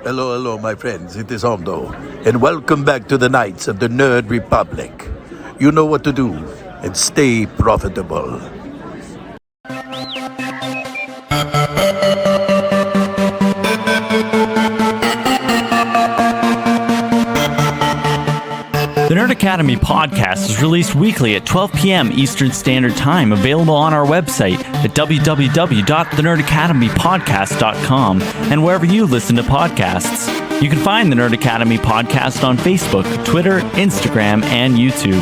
Hello, hello, my friends. It is Aldo, and welcome back to the Knights of the Nerd Republic. You know what to do, and stay profitable. The Nerd Academy podcast is released weekly at 12 p.m. Eastern Standard Time, available on our website at www.thenerdacademypodcast.com and wherever you listen to podcasts. You can find the Nerd Academy podcast on Facebook, Twitter, Instagram, and YouTube.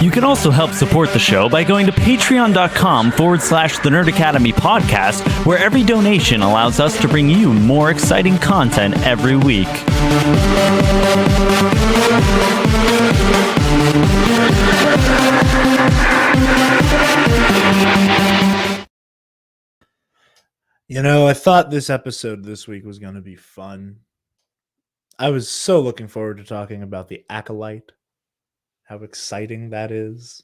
You can also help support the show by going to patreon.com/The Nerd Academy podcast, where every donation allows us to bring you more exciting content every week. You know, I thought this episode this week was going to be fun. I was so looking forward to talking about the Acolyte. How exciting that is.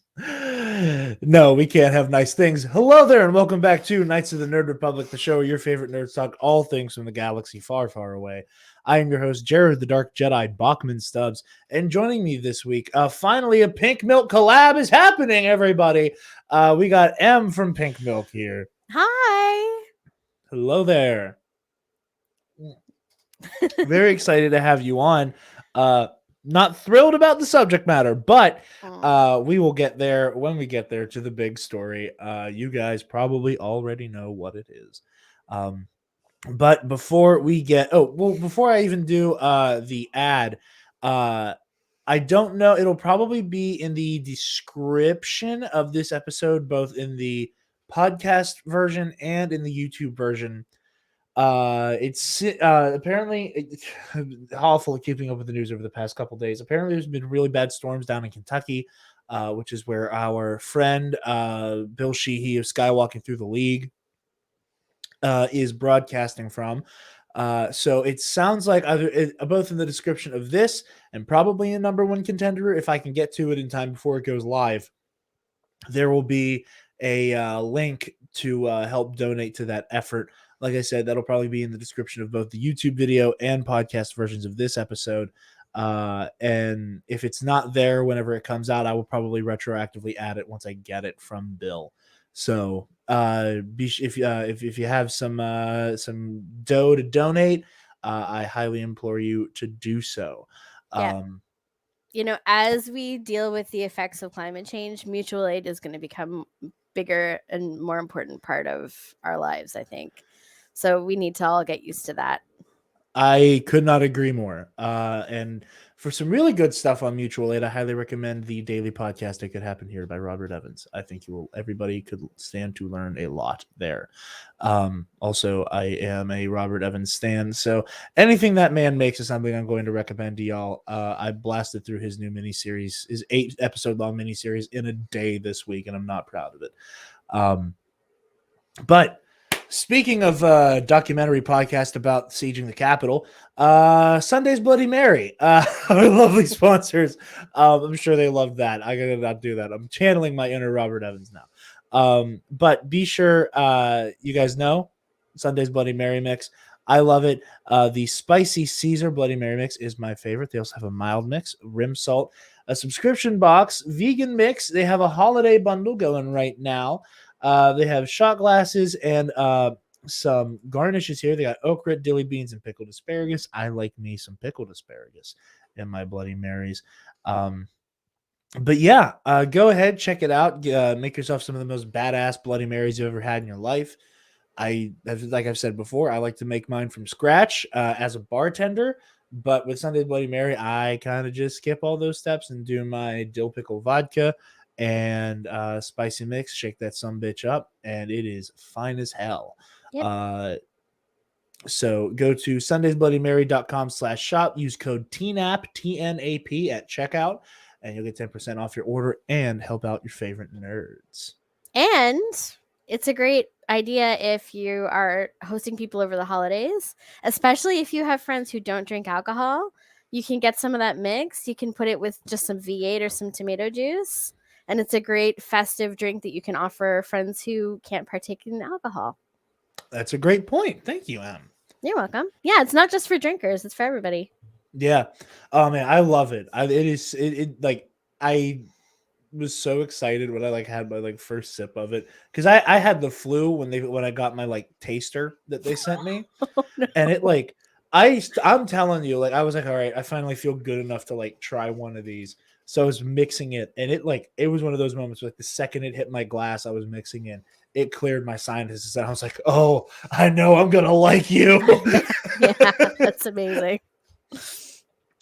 No, we can't have nice things. Hello there, and welcome back to Knights of the Nerd Republic, the show where your favorite nerds talk all things from the galaxy far, far away. I am your host, Jarod the Dark Jedi Bachman Stubbs, and joining me this week, finally a Pink Milk collab is happening, everybody. We got M from Pink Milk here. Hi. Hello there. Very excited to have you on. Not thrilled about the subject matter, but we will get there when we get there to the big story. You guys probably already know what it is. But before we get, before I even do the ad, I don't know. It'll probably be in the description of this episode, both in the podcast version and in the YouTube version. It's apparently awful keeping up with the news over the past couple days. Apparently there's been really bad storms down in Kentucky, which is where our friend Bill Sheehy of Skywalking Through the League is broadcasting from. So it sounds like either both in the description of this and probably a number one contender, if I can get to it in time before it goes live, there will be a link to help donate to that effort. Like I said, that'll probably be in the description of both the YouTube video and podcast versions of this episode. And if it's not there whenever it comes out, I will probably retroactively add it once I get it from Bill. So if you have some dough to donate, I highly implore you to do so. Yeah. You know, as we deal with the effects of climate change, mutual aid is going to become bigger and more important part of our lives, I think. So we need to all get used to that. I could not agree more. And for some really good stuff on mutual aid, I highly recommend the daily podcast It Could Happen Here by Robert Evans. I think everybody could stand to learn a lot there. Also, I am a Robert Evans stan, so anything that man makes is something I'm going to recommend to y'all. I blasted through his new miniseries, his 8-episode long miniseries in a day this week, and I'm not proud of it. But speaking of documentary podcast about sieging the Capitol, Sunday's Bloody Mary, our lovely sponsors. I'm sure they loved that. I gotta not do that. I'm channeling my inner Robert Evans now. But be sure you guys know Sunday's Bloody Mary mix. I love it. The spicy Caesar Bloody Mary mix is my favorite. They also have a mild mix, rim salt, a subscription box, vegan mix. They have a holiday bundle going right now. They have shot glasses and some garnishes here. They got okra, dilly beans, and pickled asparagus. I like me some pickled asparagus in my Bloody Marys. But yeah, go ahead, check it out. Make yourself some of the most badass Bloody Marys you've ever had in your life. Like I've said before, I like to make mine from scratch as a bartender. But with Sunday's Bloody Mary, I kind of just skip all those steps and do my dill pickle vodka and spicy mix, shake that sumbitch up, and it is fine as hell. Yep. So go to sundaysbloodymary.com/shop, use code TNAP, TNAP at checkout, and you'll get 10% off your order and help out your favorite nerds. And it's a great idea if you are hosting people over the holidays, especially if you have friends who don't drink alcohol. You can get some of that mix. You can put it with just some V8 or some tomato juice. And it's a great festive drink that you can offer friends who can't partake in alcohol. That's a great point. Thank you, Em. You're welcome. Yeah, it's not just for drinkers; it's for everybody. Yeah. Oh man, I love it. I was so excited when I like had my like first sip of it because I had the flu when I got my like taster that they sent me, Oh, no. and it like I'm telling you, like I was like, all right, I finally feel good enough to like try one of these. So I was mixing it, and it was one of those moments where, like the second it hit my glass, I was mixing in. It cleared my sinuses, and I was like, "Oh, I know I'm gonna like you." Yeah, that's amazing.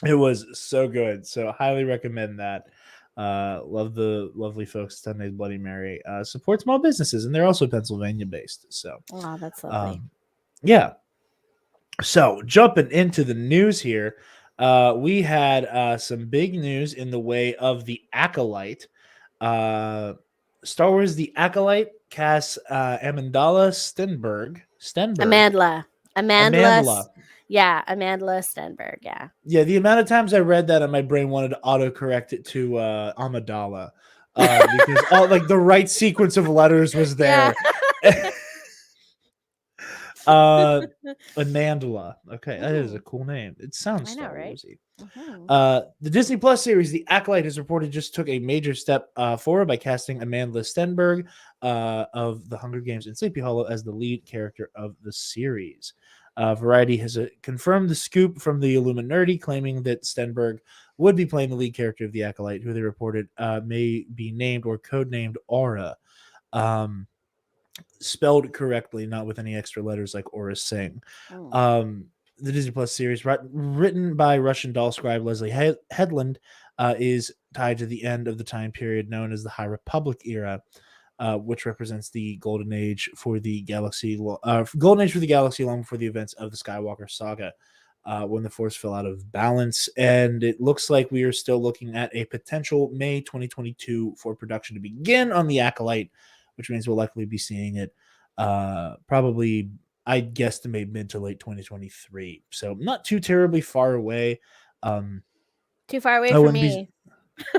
It was so good. So highly recommend that. Love the lovely folks at 10 Days Bloody Mary. Support small businesses, and they're also Pennsylvania based. So Oh, that's lovely. yeah. So jumping into the news here, we had some big news in the way of the Acolyte. Star Wars: The Acolyte casts Amandla Stenberg. Amandla. Yeah, Amandla Stenberg. Yeah. Yeah, the amount of times I read that and my brain wanted to autocorrect it to Amidala because all like the right sequence of letters was there. Yeah. Amandla. Okay, that is a cool name. It sounds I know, Star right? Warsy. Mhm. The Disney Plus series, The Acolyte, is reported just took a major step forward by casting Amandla Stenberg of The Hunger Games and Sleepy Hollow as the lead character of the series. Variety has confirmed the scoop from the Illuminati, claiming that Stenberg would be playing the lead character of the Acolyte, who they reported may be named or codenamed Aura. Spelled correctly, not with any extra letters like Aura Singh. Mm. The Disney Plus series, written by Russian doll scribe Leslie Headland, is tied to the end of the time period known as the High Republic era, which represents the golden age for the galaxy. Golden age for the galaxy, long before the events of the Skywalker saga, when the Force fell out of balance. And it looks like we are still looking at a potential May 2022 for production to begin on the Acolyte, which means we'll likely be seeing it probably, I guesstimate, mid to late 2023. So not too terribly far away. Too far away from me.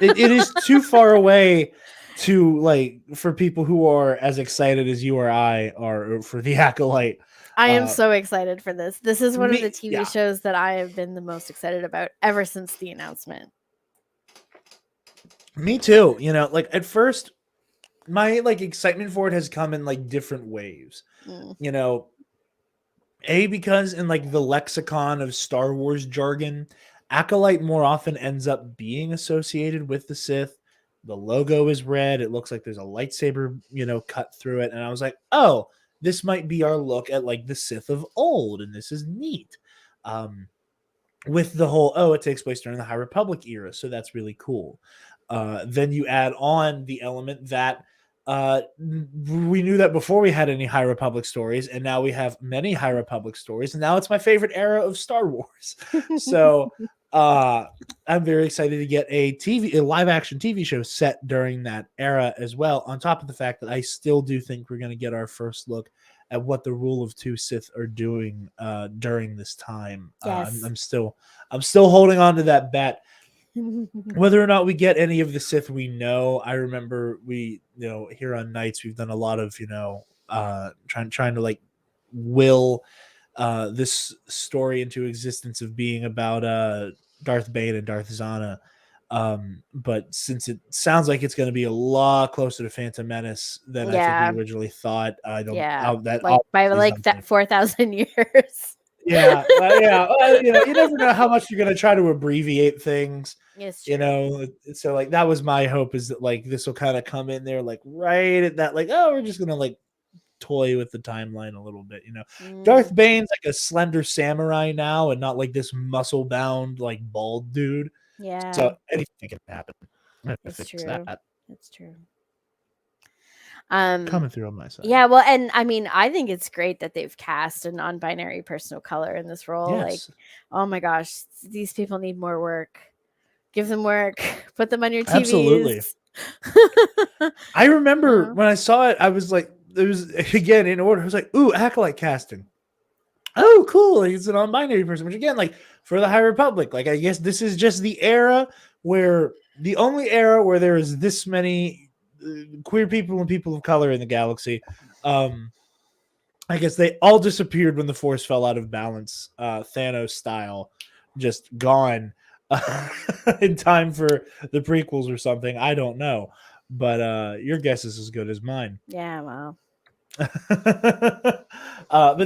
It is too far away to like for people who are as excited as you or I are for the Acolyte. I am so excited for this. This is one of the TV Yeah. shows that I have been the most excited about ever since the announcement. Me too. You know, like at first, my like excitement for it has come in like different waves. You know, because in like the lexicon of Star Wars jargon, Acolyte more often ends up being associated with the Sith. The logo is red. It looks like there's a lightsaber, cut through it. And I was like, oh, this might be our look at like the Sith of old, and this is neat. With the whole, it takes place during the High Republic era, so that's really cool. Then you add on the element that we knew that before we had any High Republic stories, and now we have many High Republic stories, and now it's my favorite era of Star Wars. So I'm very excited to get a live action TV show set during that era as well, on top of the fact that I still do think we're going to get our first look at what the Rule of Two Sith are doing during this time. Yes. I'm still holding on to that bet. Whether or not we get any of the Sith, we know. I remember we, here on Nights, we've done a lot of, trying to like will this story into existence of being about Darth Bane and Darth Zana. But since it sounds like it's going to be a lot closer to Phantom Menace than I think we originally thought, I don't. That 4,000 years. Yeah. You never know how much you're going to try to abbreviate things. It's true. So like that was my hope, is that like this will kind of come in there like right at that, like, we're just gonna like toy with the timeline a little bit. Darth Bane's like a slender samurai now, and not like this muscle bound like bald dude. Yeah. So anything can happen. It's true. It's true. Coming through on my side. Yeah, well, and I mean, I think it's great that they've cast a non-binary person of color in this role. Yes. Like, oh my gosh, these people need more work. Give them work. Put them on your TVs. Absolutely. I remember when I saw it, I was like, it was again in order. I was like, ooh, Acolyte casting. Oh, cool. Like, it's a non-binary person, which again, like for the High Republic, like I guess this is just the only era where there is this many queer people and people of color in the galaxy. I guess they all disappeared when the Force fell out of balance, Thanos style, just gone in time for the prequels or something. I don't know, but your guess is as good as mine. Yeah, well. But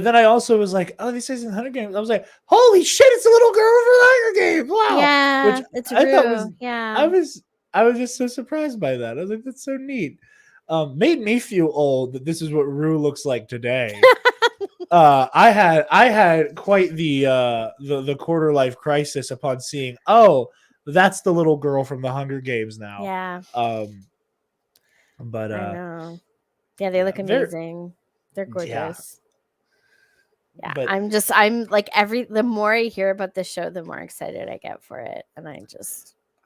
then I also was like, oh, this isn't Hunger Games. I was like, holy shit, it's a little girl from the Hunger Games. Wow. Yeah, Which it's I thought was, Rue. Yeah. I was just so surprised by that. I was like, that's so neat. Made me feel old that this is what Rue looks like today. I had quite the quarter life crisis upon seeing, oh, that's the little girl from the Hunger Games now. Yeah. But I know. Yeah, they look amazing. They're gorgeous. Yeah, but I'm like the more I hear about this show, the more excited I get for it, and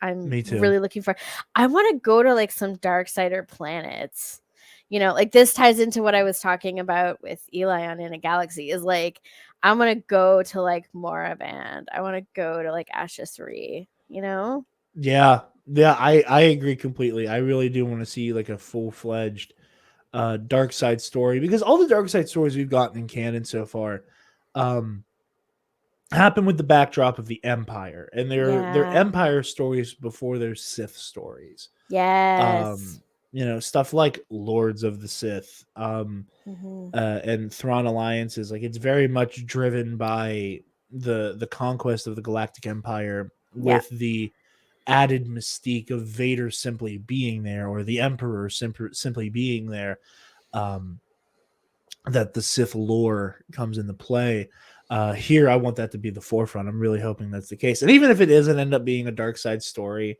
I'm Me too. really looking for. I want to go to like some Darksider planets. You know, like this ties into what I was talking about with Eli on In a Galaxy. Is like I want to go to like Moraband. I want to go to like Ashesri. You know? Yeah, I agree completely. I really do want to see like a full-fledged dark side story, because all the dark side stories we've gotten in canon so far happen with the backdrop of the Empire, and they're Empire stories before their Sith stories. Yes. You know, stuff like Lords of the Sith and Thrawn alliances. Like, it's very much driven by the conquest of the Galactic Empire with the added mystique of Vader simply being there, or the Emperor simply being there, that the Sith lore comes into play. Here, I want that to be the forefront. I'm really hoping that's the case. And even if it isn't end up being a dark side story,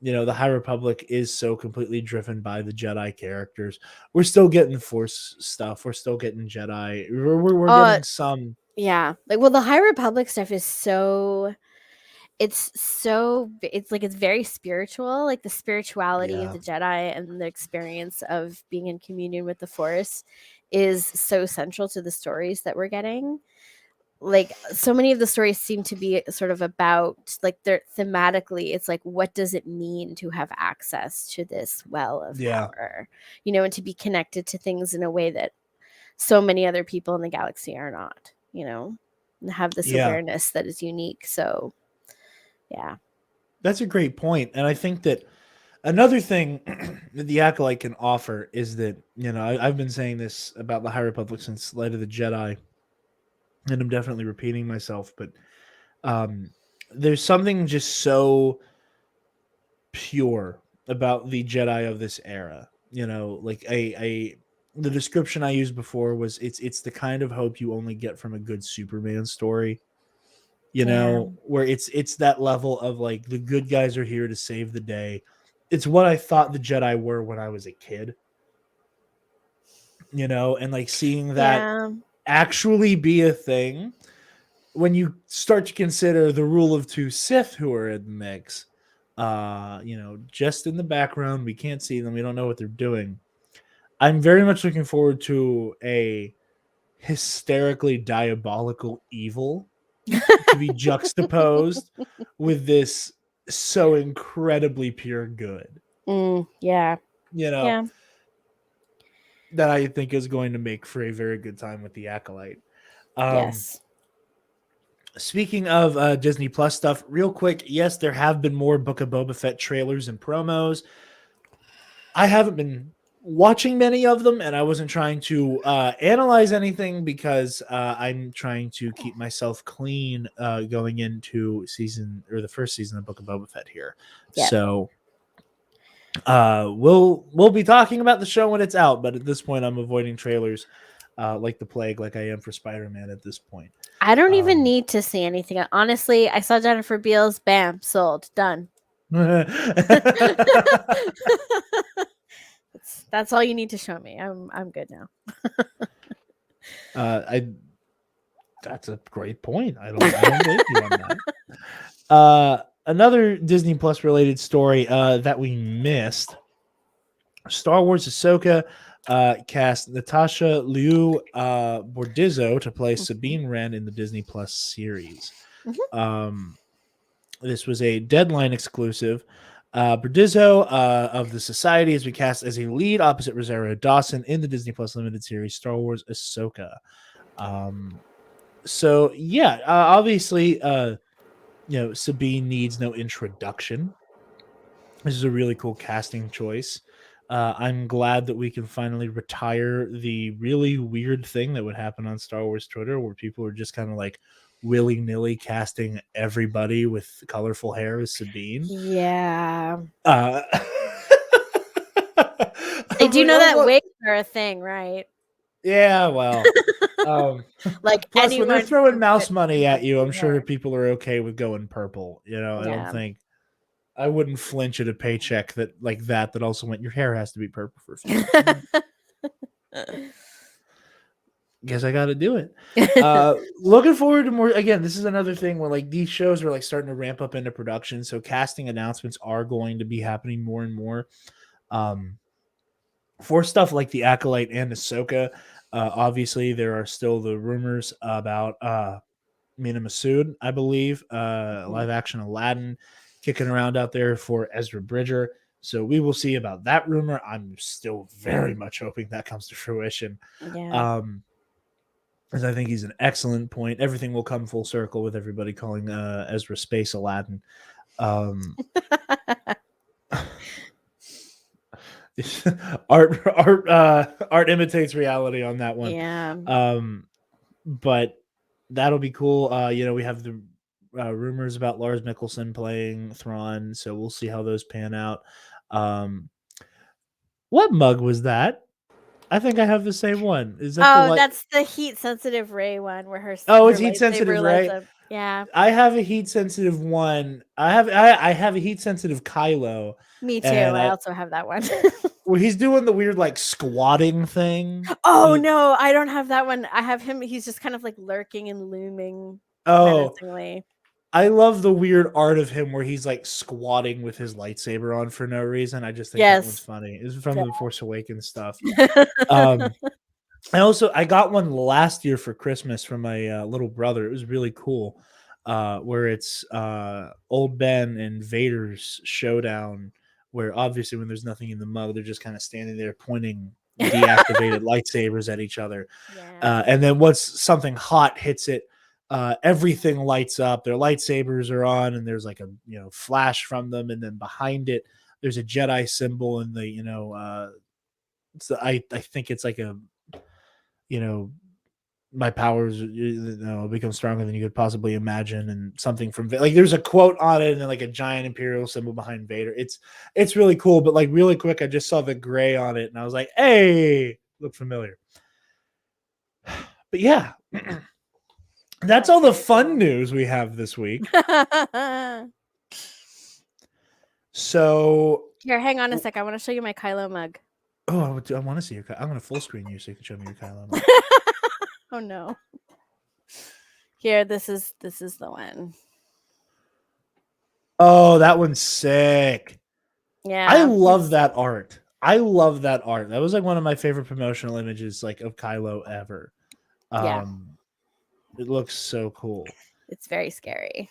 you know, the High Republic is so completely driven by the Jedi characters. We're still getting Force stuff. We're still getting Jedi. We're getting some. Yeah. Like, well, the High Republic stuff is it's like it's very spiritual, like the spirituality of the Jedi and the experience of being in communion with the Force is so central to the stories that we're getting. Like, so many of the stories seem to be sort of about, like, they're thematically, it's like, what does it mean to have access to this well of power, you know, and to be connected to things in a way that so many other people in the galaxy are not, you know, and have this awareness that is unique. So yeah, that's a great point. And I think that another thing that the Acolyte can offer is that, you know, I've been saying this about the High Republic since Light of the Jedi, and I'm definitely repeating myself, but there's something just so pure about the Jedi of this era. You know, like the description I used before was it's the kind of hope you only get from a good Superman story. You know, where it's that level of like, the good guys are here to save the day. It's what I thought the Jedi were when I was a kid. You know, and like seeing that actually be a thing, when you start to consider the rule of two Sith who are in the mix, you know, just in the background, we can't see them, we don't know what they're doing. I'm very much looking forward to a hysterically diabolical evil to be juxtaposed with this so incredibly pure good. You know, that I think is going to make for a very good time with the Acolyte. Speaking of Disney Plus stuff, real quick, yes, there have been more Book of Boba Fett trailers and promos. I haven't been watching many of them, and I wasn't trying to analyze anything, because I'm trying to keep myself clean going into the first season of Book of Boba Fett here. So we'll be talking about the show when it's out, but at this point I'm avoiding trailers like the plague, like I am for Spider-Man at this point. I don't even need to see anything. Honestly, I saw Jennifer Beals, bam, sold, done. That's all you need to show me. I'm good now. That's a great point. I don't blame you on that. Another Disney Plus related story that we missed: Star Wars Ahsoka cast Natasha Liu Bordizzo to play Sabine Wren in the Disney Plus series. This was a Deadline exclusive. Berdizzo of the Society has been cast as a lead opposite Rosario Dawson in the Disney Plus limited series Star Wars Ahsoka. So yeah, obviously, Sabine needs no introduction. This is a really cool casting choice. I'm glad that we can finally retire the really weird thing that would happen on Star Wars Twitter, where people are just kind of like willy-nilly casting everybody with colorful hair as Sabine. Yeah. Uh, They do know that wigs are a thing, right? Yeah, well. Like Plus, when they're anyone throwing can mouse fit money at you, I'm blue sure hair. people are okay with going purple. I don't Yeah. think I wouldn't flinch at a paycheck that also went, your hair has to be purple for a few months. Guess I got to do it. Looking forward to more. Again, this is another thing where like these shows are like starting to ramp up into production, so casting announcements are going to be happening more and more. For stuff like the Acolyte and Ahsoka, obviously there are still the rumors about Mina Masood, I believe, live action Aladdin kicking around out there for Ezra Bridger. So we will see about that rumor. I'm still very much hoping that comes to fruition. Yeah. As I think he's an excellent point. Everything will come full circle with everybody calling Ezra Space Aladdin. Art imitates reality on that one. Yeah. But that'll be cool. We have the rumors about Lars Mikkelsen playing Thrawn, so we'll see how those pan out. What mug was that? I think I have the same one. Is that that's the heat sensitive Ray one where her it's her heat sensitive lightsaber Ray. lights up. Yeah. I have a heat sensitive one. I have a heat sensitive Kylo. Me too. And I also have that one. where he's doing the weird like squatting thing. Oh no, I don't have that one. I have him. He's just kind of like lurking and looming menacingly. I love the weird art of him where he's like squatting with his lightsaber on for no reason. I just think that one's funny. It's from the Force Awakens stuff. I got one last year for Christmas from my little brother. It was really cool. Where it's Old Ben and Vader's showdown, where obviously when there's nothing in the mug, they're just kind of standing there pointing deactivated lightsabers at each other. Yeah. And then once something hot hits it, everything lights up. Their lightsabers are on, and there's like a flash from them, and then behind it, there's a Jedi symbol, and I think it's like a my powers become stronger than you could possibly imagine, and something from like there's a quote on it, and then like a giant Imperial symbol behind Vader. It's really cool, but like really quick, I just saw the gray on it, and I was like, hey, look familiar. But yeah. That's all the fun news we have this week. So here, hang on a sec. I want to show you my Kylo mug. Oh, I want to see your. I'm going to full screen you so you can show me your Kylo mug. Oh no! Here, this is the one. Oh, that one's sick. Yeah, I love that art. That was like one of my favorite promotional images, like of Kylo ever. Yeah. It looks so cool. It's very scary.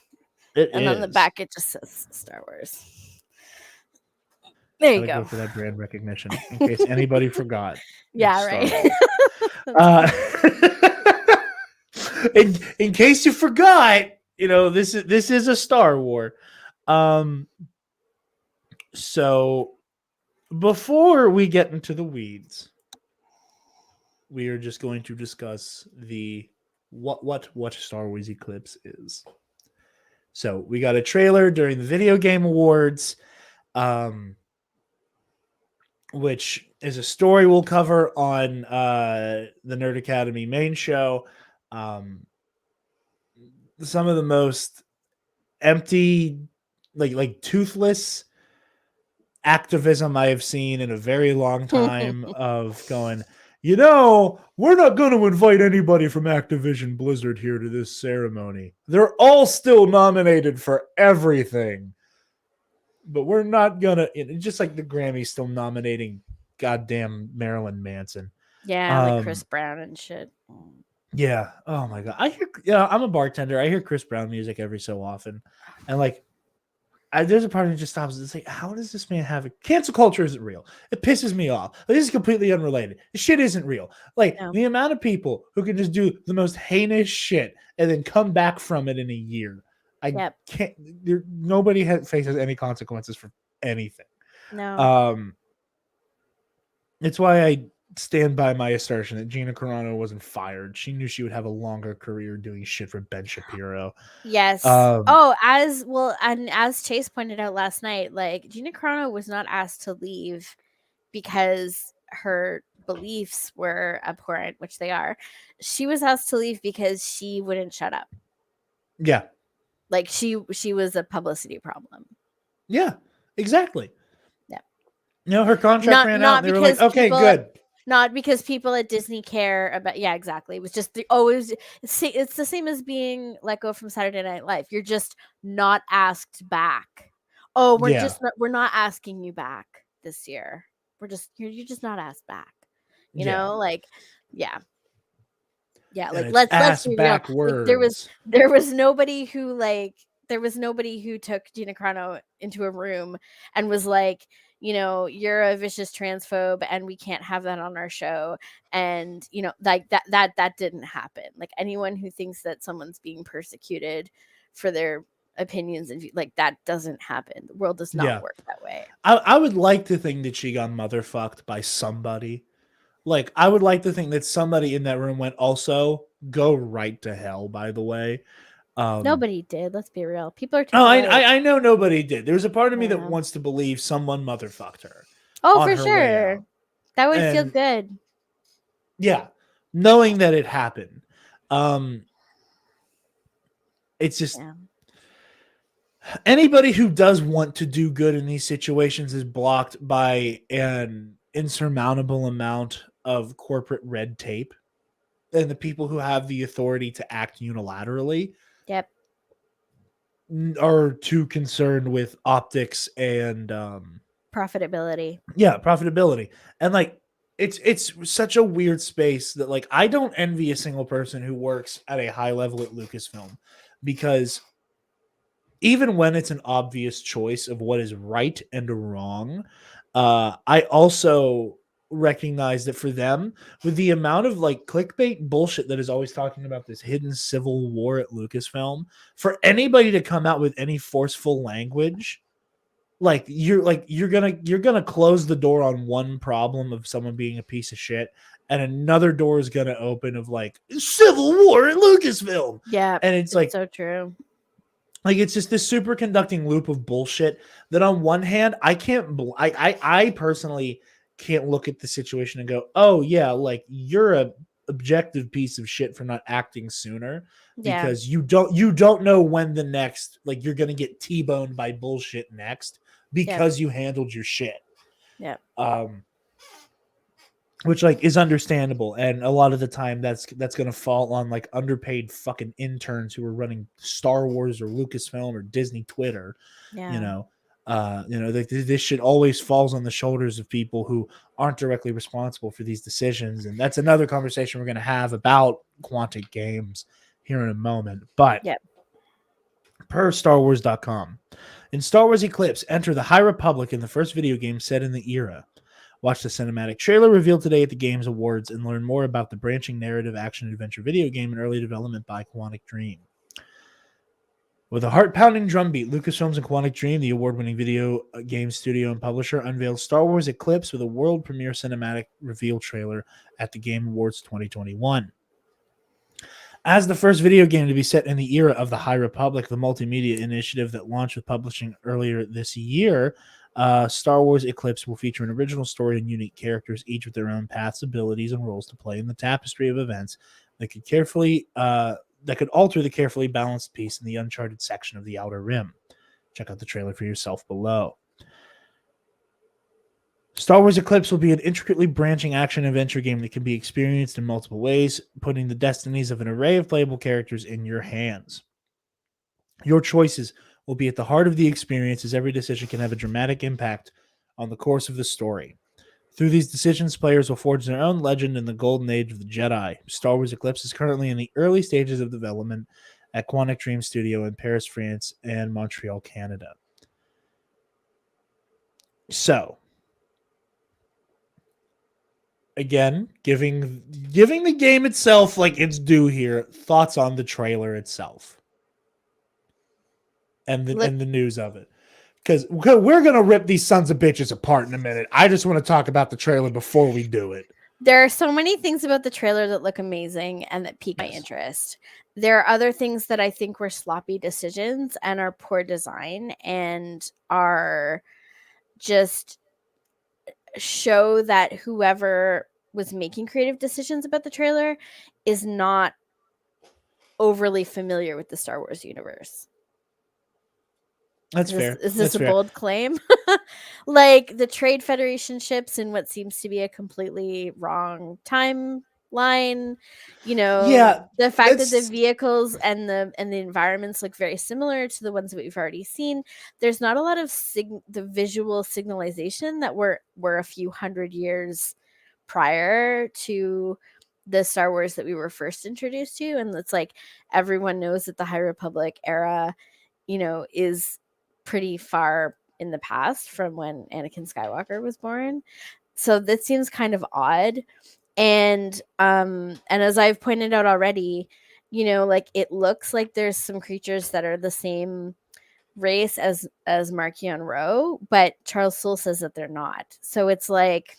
And on the back, it just says Star Wars. There you go. For that brand recognition, in case anybody forgot. Yeah, right. In case you forgot, this is a Star War. So before we get into the weeds, we are just going to discuss what Star Wars Eclipse is. So we got a trailer during the Video Game Awards, which is a story we'll cover on the Nerd Academy main show. Some of the most empty, like toothless activism I have seen in a very long time of going, we're not going to invite anybody from Activision Blizzard here to this ceremony. They're all still nominated for everything. But we're not going to, just like the Grammys still nominating goddamn Marilyn Manson. Yeah, like Chris Brown and shit. Yeah. Oh my God. I'm a bartender. I hear Chris Brown music every so often. And like, there's a part of me just stops and it's like, how does this man have it? Cancel culture isn't real. It pisses me off. Like, this is completely unrelated. This shit isn't real. Like No. the amount of people who can just do the most heinous shit and then come back from it in a year. I can't. Nobody faces any consequences for anything. No. It's why I stand by my assertion that Gina Carano wasn't fired. She knew she would have a longer career doing shit for Ben Shapiro. Yes. As well, and as Chase pointed out last night, like Gina Carano was not asked to leave because her beliefs were abhorrent, which they are. She was asked to leave because she wouldn't shut up. Yeah. Like she was a publicity problem. Yeah, exactly. Yeah. Her contract ran out and they were like, okay, good. Not because people at Disney care about. Yeah, exactly. It was just it's the same as being let go from Saturday Night Live. You're just not asked back. Oh, we're not asking you back this year. You're just not asked back. You know, like, yeah. Like let's be real. Like, there was nobody who took Gina Carano into a room and was like, you're a vicious transphobe and we can't have that on our show. And, like that didn't happen. Like anyone who thinks that someone's being persecuted for their opinions and like that doesn't happen. The world does not work that way. I would like to think that she got motherfucked by somebody. Like, I would like to think that somebody in that room went, also, go right to hell, by the way. Nobody did. Let's be real. People are. I know nobody did. There's a part of me that wants to believe someone motherfucked her. Oh, for sure. That would feel good. Yeah, knowing that it happened. It's just anybody who does want to do good in these situations is blocked by an insurmountable amount of corporate red tape, and the people who have the authority to act unilaterally are too concerned with optics and profitability. Yeah, profitability. And like it's such a weird space that like I don't envy a single person who works at a high level at Lucasfilm, because even when it's an obvious choice of what is right and wrong, I also recognize that for them, with the amount of like clickbait bullshit that is always talking about this hidden civil war at Lucasfilm, for anybody to come out with any forceful language, like you're gonna close the door on one problem of someone being a piece of shit, and another door is gonna open of like civil war at Lucasfilm. Yeah, and it's like so true. Like, it's just this superconducting loop of bullshit that on one hand, I personally can't look at the situation and go, oh yeah, like you're a objective piece of shit for not acting sooner, because you don't know when the next, like, you're going to get T-boned by bullshit next because you handled your shit. Yeah. Which like is understandable, and a lot of the time that's going to fall on like underpaid fucking interns who are running Star Wars or Lucasfilm or Disney Twitter. This shit always falls on the shoulders of people who aren't directly responsible for these decisions, and that's another conversation we're going to have about Quantic Games here in a moment. But per StarWars.com, in Star Wars Eclipse, enter the High Republic in the first video game set in the era. Watch the cinematic trailer revealed today at the Games Awards and learn more about the branching narrative action-adventure video game in early development by Quantic Dream. With a heart-pounding drumbeat, Lucasfilms and Quantic Dream, the award-winning video game studio and publisher, unveiled Star Wars Eclipse with a world premiere cinematic reveal trailer at the Game Awards 2021. As the first video game to be set in the era of the High Republic, the multimedia initiative that launched with publishing earlier this year, Star Wars Eclipse will feature an original story and unique characters, each with their own paths, abilities, and roles to play in the tapestry of events that could alter the carefully balanced piece in the uncharted section of the Outer Rim. Check out the trailer for yourself below. Star Wars Eclipse will be an intricately branching action-adventure game that can be experienced in multiple ways, putting the destinies of an array of playable characters in your hands. Your choices will be at the heart of the experience, as every decision can have a dramatic impact on the course of the story. Through these decisions, players will forge their own legend in the golden age of the Jedi. Star Wars Eclipse is currently in the early stages of development at Quantic Dream Studio in Paris, France, and Montreal, Canada. So, again, giving the game itself like its due here. Thoughts on the trailer itself and the news of it. Because we're gonna rip these sons of bitches apart in a minute. I just want to talk about the trailer before we do it. There are so many things about the trailer that look amazing and that pique my interest. There are other things that I think were sloppy decisions and are poor design and are just show that whoever was making creative decisions about the trailer is not overly familiar with the Star Wars universe. That's fair. Is this a bold claim? Like the Trade Federation ships in what seems to be a completely wrong timeline. You know, Yeah, the fact that the vehicles and the environments look very similar to the ones that we've already seen. There's not a lot of the visual signalization that were a few hundred years prior to the Star Wars that we were first introduced to. And it's like everyone knows that the High Republic era, you know, is pretty far in the past from when Anakin Skywalker was born. So that seems kind of odd. And as I've pointed out already, you know, like it looks like there's some creatures that are the same race as Marchion Ro, but Charles Soule says that they're not. So it's like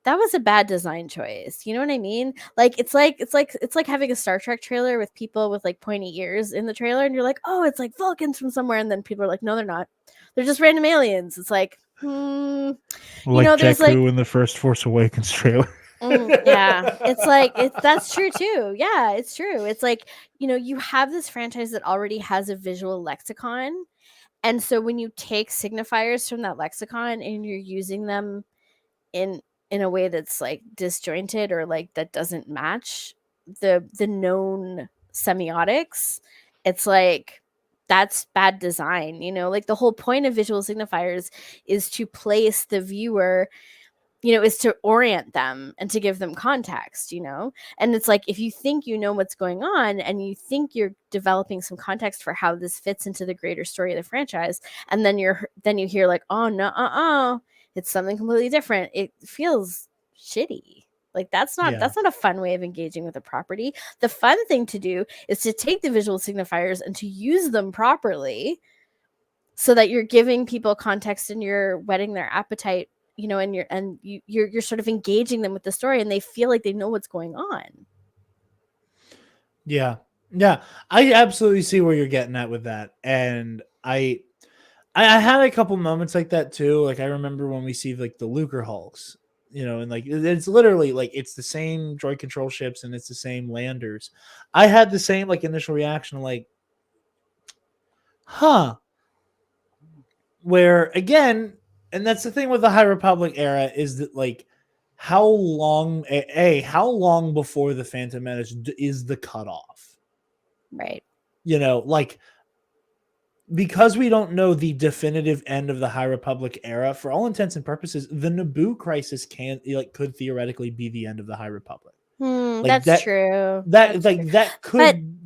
that was a bad design choice. You know what I mean? Like it's like having a Star Trek trailer with people with like pointy ears in the trailer, and you're like, oh, it's like Vulcans from somewhere, and then people are like, no, they're not. They're just random aliens. It's like, like you know, there's Jakku in the first Force Awakens trailer. Yeah, it's like that's true too. Yeah, it's true. It's like, you know, you have this franchise that already has a visual lexicon, and so when you take signifiers from that lexicon and you're using them in a way that's like disjointed or like that doesn't match the known semiotics, it's like that's bad design. You know, like the whole point of visual signifiers is to place the viewer, you know, is to orient them and to give them context, you know. And it's like if you think you know what's going on and you think you're developing some context for how this fits into the greater story of the franchise, and then you hear like, oh no, it's something completely different, it feels shitty. Like that's not a fun way of engaging with a property. The fun thing to do is to take the visual signifiers and to use them properly so that you're giving people context and you're whetting their appetite, you know, and you're sort of engaging them with the story and they feel like they know what's going on. Yeah, I absolutely see where you're getting at with that, and I had a couple moments like that too. Like I remember when we see like the Lucre Hulks, you know, and like it's literally like it's the same droid control ships and it's the same landers. I had the same like initial reaction, like, huh. Where again, and that's the thing with the High Republic era is that like how long how long before the Phantom Menace is the cutoff, right? You know, like because we don't know the definitive end of the High Republic era, for all intents and purposes, the Naboo crisis could theoretically be the end of the High Republic. Like that's true. That could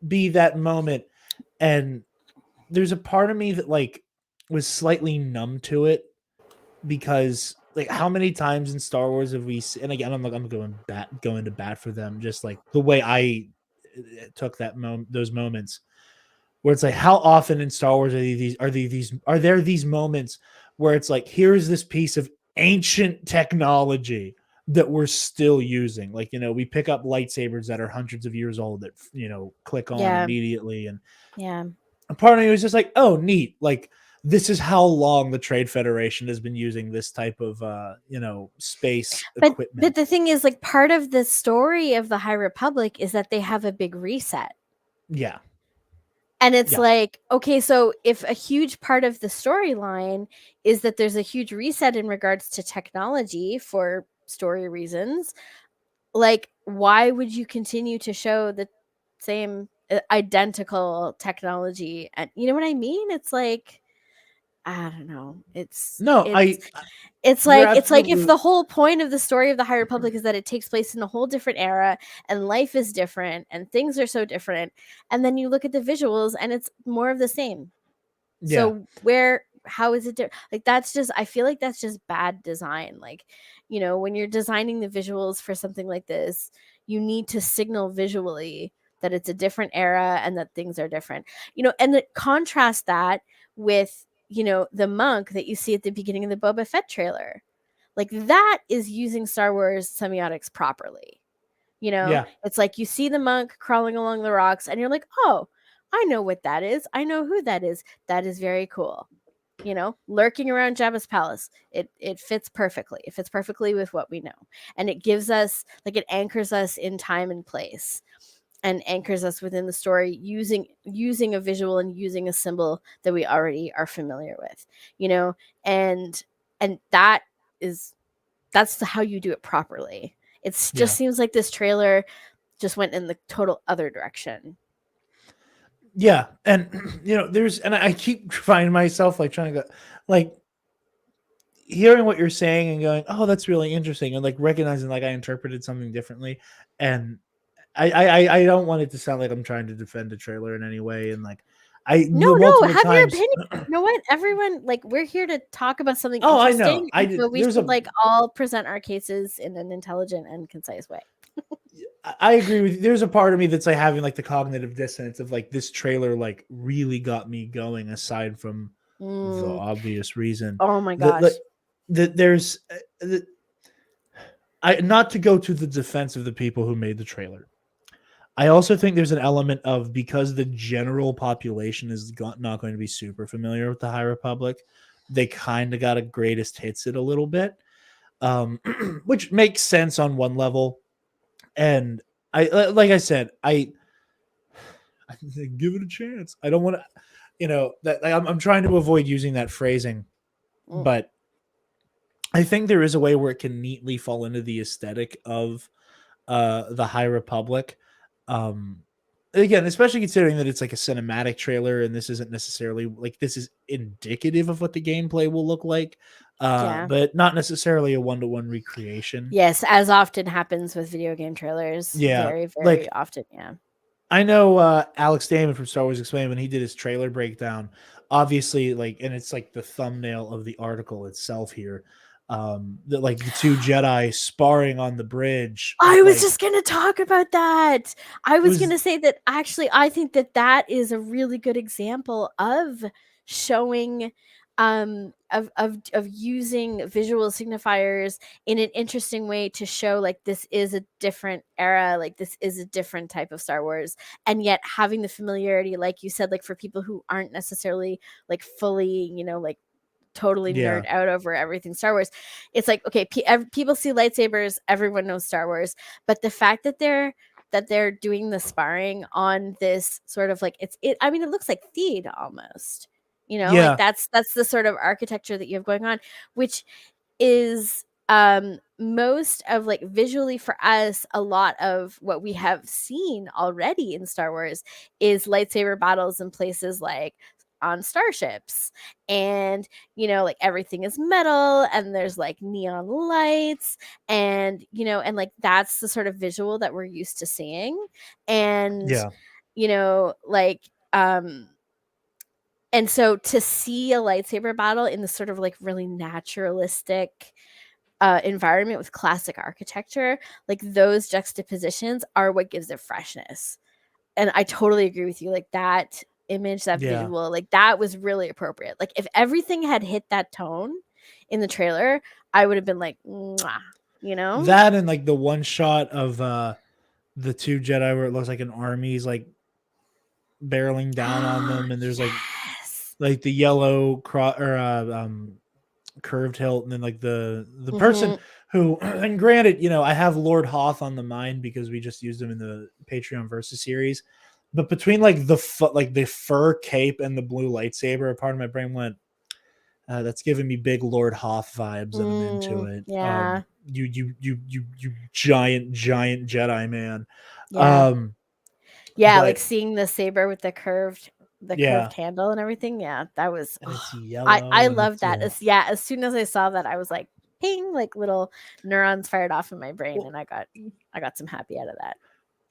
be that moment. And there's a part of me that like was slightly numb to it because like how many times in Star Wars have we seen, and again I'm going to bat for them, just like the way I took those moments where it's like how often in Star Wars are there these moments where it's like here's this piece of ancient technology that we're still using, like, you know, we pick up lightsabers that are hundreds of years old that, you know, click on immediately, and a part of me was just like, oh neat, like this is how long the Trade Federation has been using this type of you know, space equipment. But the thing is, like, part of the story of the High Republic is that they have a big reset. Yeah. And it's like, okay, so if a huge part of the storyline is that there's a huge reset in regards to technology for story reasons, like, why would you continue to show the same identical technology? And you know what I mean? It's like, I don't know. It's like if the whole point of the story of the High Republic is that it takes place in a whole different era and life is different and things are so different, and then you look at the visuals and it's more of the same. So how is it like that's just, I feel like that's just bad design. Like, you know, when you're designing the visuals for something like this, you need to signal visually that it's a different era and that things are different, you know, and contrast that with, you know, the monk that you see at the beginning of the Boba Fett trailer. Like that is using Star Wars semiotics properly. You know, Yeah. it's like you see the monk crawling along the rocks and you're like, oh, I know what that is. I know who that is. That is very cool. You know, lurking around Jabba's palace. It fits perfectly. It fits perfectly with what we know. And it gives us, like, it anchors us in time and place and anchors us within the story using a visual and using a symbol that we already are familiar with, you know, and that's how you do it properly. It's just seems like this trailer just went in the total other direction. Yeah, and you know, and I keep finding myself like trying to go, like hearing what you're saying and going, oh, that's really interesting, and like recognizing like I interpreted something differently, and I don't want it to sound like I'm trying to defend the trailer in any way, and like No, multiple have your times. opinion. You know what? Everyone, like, we're here to talk about something Oh, I know. interesting, and so we should like all present our cases in an intelligent and concise way. I agree with you. There's a part of me that's like having like the cognitive dissonance of like this trailer like really got me going, aside from the obvious reason. Oh my gosh. There's not to go to the defense of the people who made the trailer. I also think there's an element of, because the general population is not going to be super familiar with the High Republic, they kind of got to greatest hits it a little bit, which makes sense on one level. And like I said, I give it a chance. I don't want to, you know, that I'm trying to avoid using that phrasing, but I think there is a way where it can neatly fall into the aesthetic of the High Republic. Again, especially considering that it's like a cinematic trailer, and this isn't necessarily like, this is indicative of what the gameplay will look like, but not necessarily a one-to-one recreation. Yes, as often happens with video game trailers. Yeah, very, very like, often. Yeah. I know Alex Damon from Star Wars Explained, when he did his trailer breakdown, obviously, like, and it's like the thumbnail of the article itself here, that like the two Jedi sparring on the bridge. I was just going to talk about that. I was going to say that actually I think that is a really good example of showing of using visual signifiers in an interesting way to show like this is a different era, like this is a different type of Star Wars, and yet having the familiarity, like you said, like for people who aren't necessarily like fully, you know, like totally nerd out over everything Star Wars. It's like, okay, people see lightsabers, everyone knows Star Wars, but the fact that they're doing the sparring on this sort of like, I mean, it looks like Theed almost, you know, like that's the sort of architecture that you have going on, which is most of like visually for us, a lot of what we have seen already in Star Wars is lightsaber battles in places like on starships, and you know, like everything is metal and there's like neon lights, and you know, and like that's the sort of visual that we're used to seeing, and you know, like and so to see a lightsaber battle in this sort of like really naturalistic environment with classic architecture, like those juxtapositions are what gives it freshness. And I totally agree with you, like that image, that visual, like that was really appropriate. Like if everything had hit that tone in the trailer, I would have been like, mwah, you know, that, and like the one shot of the two Jedi where it looks like an army's like barreling down on them, and there's like the yellow curved hilt, and then like the person who, and granted, you know, I have Lord Hoth on the mind because we just used him in the Patreon Versus series, but between like the fur cape and the blue lightsaber, a part of my brain went, that's giving me big Lord Hoth vibes, and I'm into it. Yeah. You giant Jedi man. Yeah, like seeing the saber with the curved handle and everything. Yeah, that was, it's yellow. I love that. As soon as I saw that, I was like, ping, like little neurons fired off in my brain, and I got some happy out of that.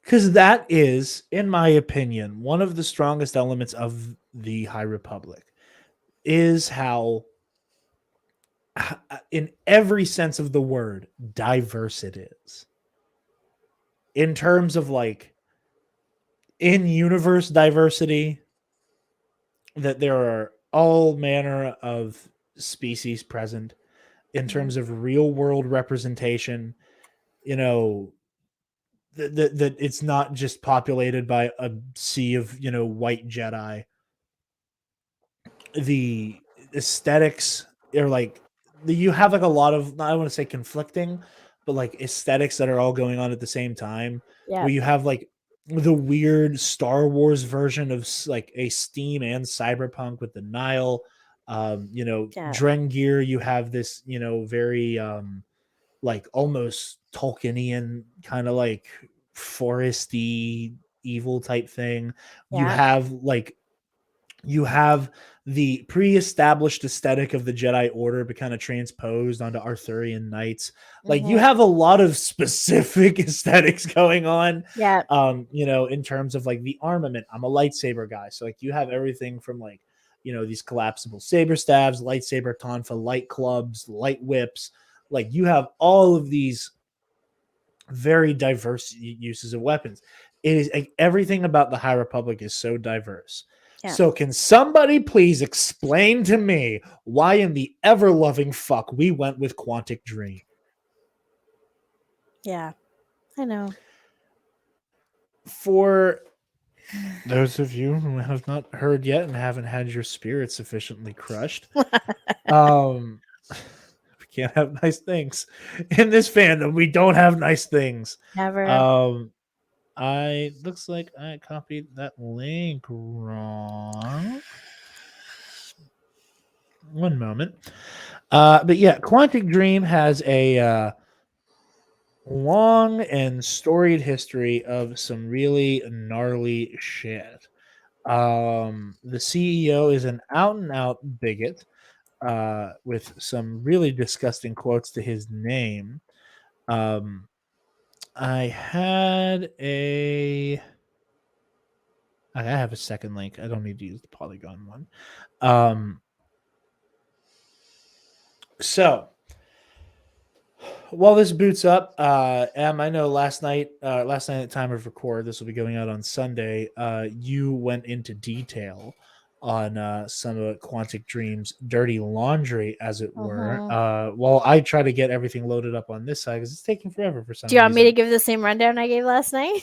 Because that is, in my opinion, one of the strongest elements of the High Republic. is how, in every sense of the word, diverse it is. In terms of like in-universe diversity, that there are all manner of species present. In terms of real-world representation, that it's not just populated by a sea of white Jedi. The aesthetics are like you have like a lot of, I don't want to say conflicting, but like aesthetics that are all going on at the same time. Yeah. Where you have like the weird Star Wars version of like a steam and cyberpunk with the Nile. Drengir, you have this, very like almost Tolkienian kind of like foresty evil type thing. Yeah. You have the pre-established aesthetic of the Jedi Order, but kind of transposed onto Arthurian knights. Like you have a lot of specific aesthetics going on. Yeah. In terms of like the armament. I'm a lightsaber guy, so like you have everything from like these collapsible saber staves, lightsaber tonfa, light clubs, light whips. Like you have all of these very diverse uses of weapons. It is like, everything about the High Republic is so diverse. Yeah. So can somebody please explain to me why in the ever-loving fuck we went with Quantic Dream? Yeah, I know. For those of you who have not heard yet and haven't had your spirit sufficiently crushed, we can't have nice things in this fandom. We don't have nice things. Never. Looks like I copied that link wrong. One moment. But yeah, Quantic Dream has a long and storied history of some really gnarly shit. The CEO is an out and out bigot, with some really disgusting quotes to his name. I have a second link. I don't need to use the Polygon one. So while this boots up, I know last night at time of record, this will be going out on Sunday. You went into detail on some of Quantic Dream's dirty laundry, as it were. While I try to get everything loaded up on this side because it's taking forever for some reason. Do you want me to give the same rundown I gave last night?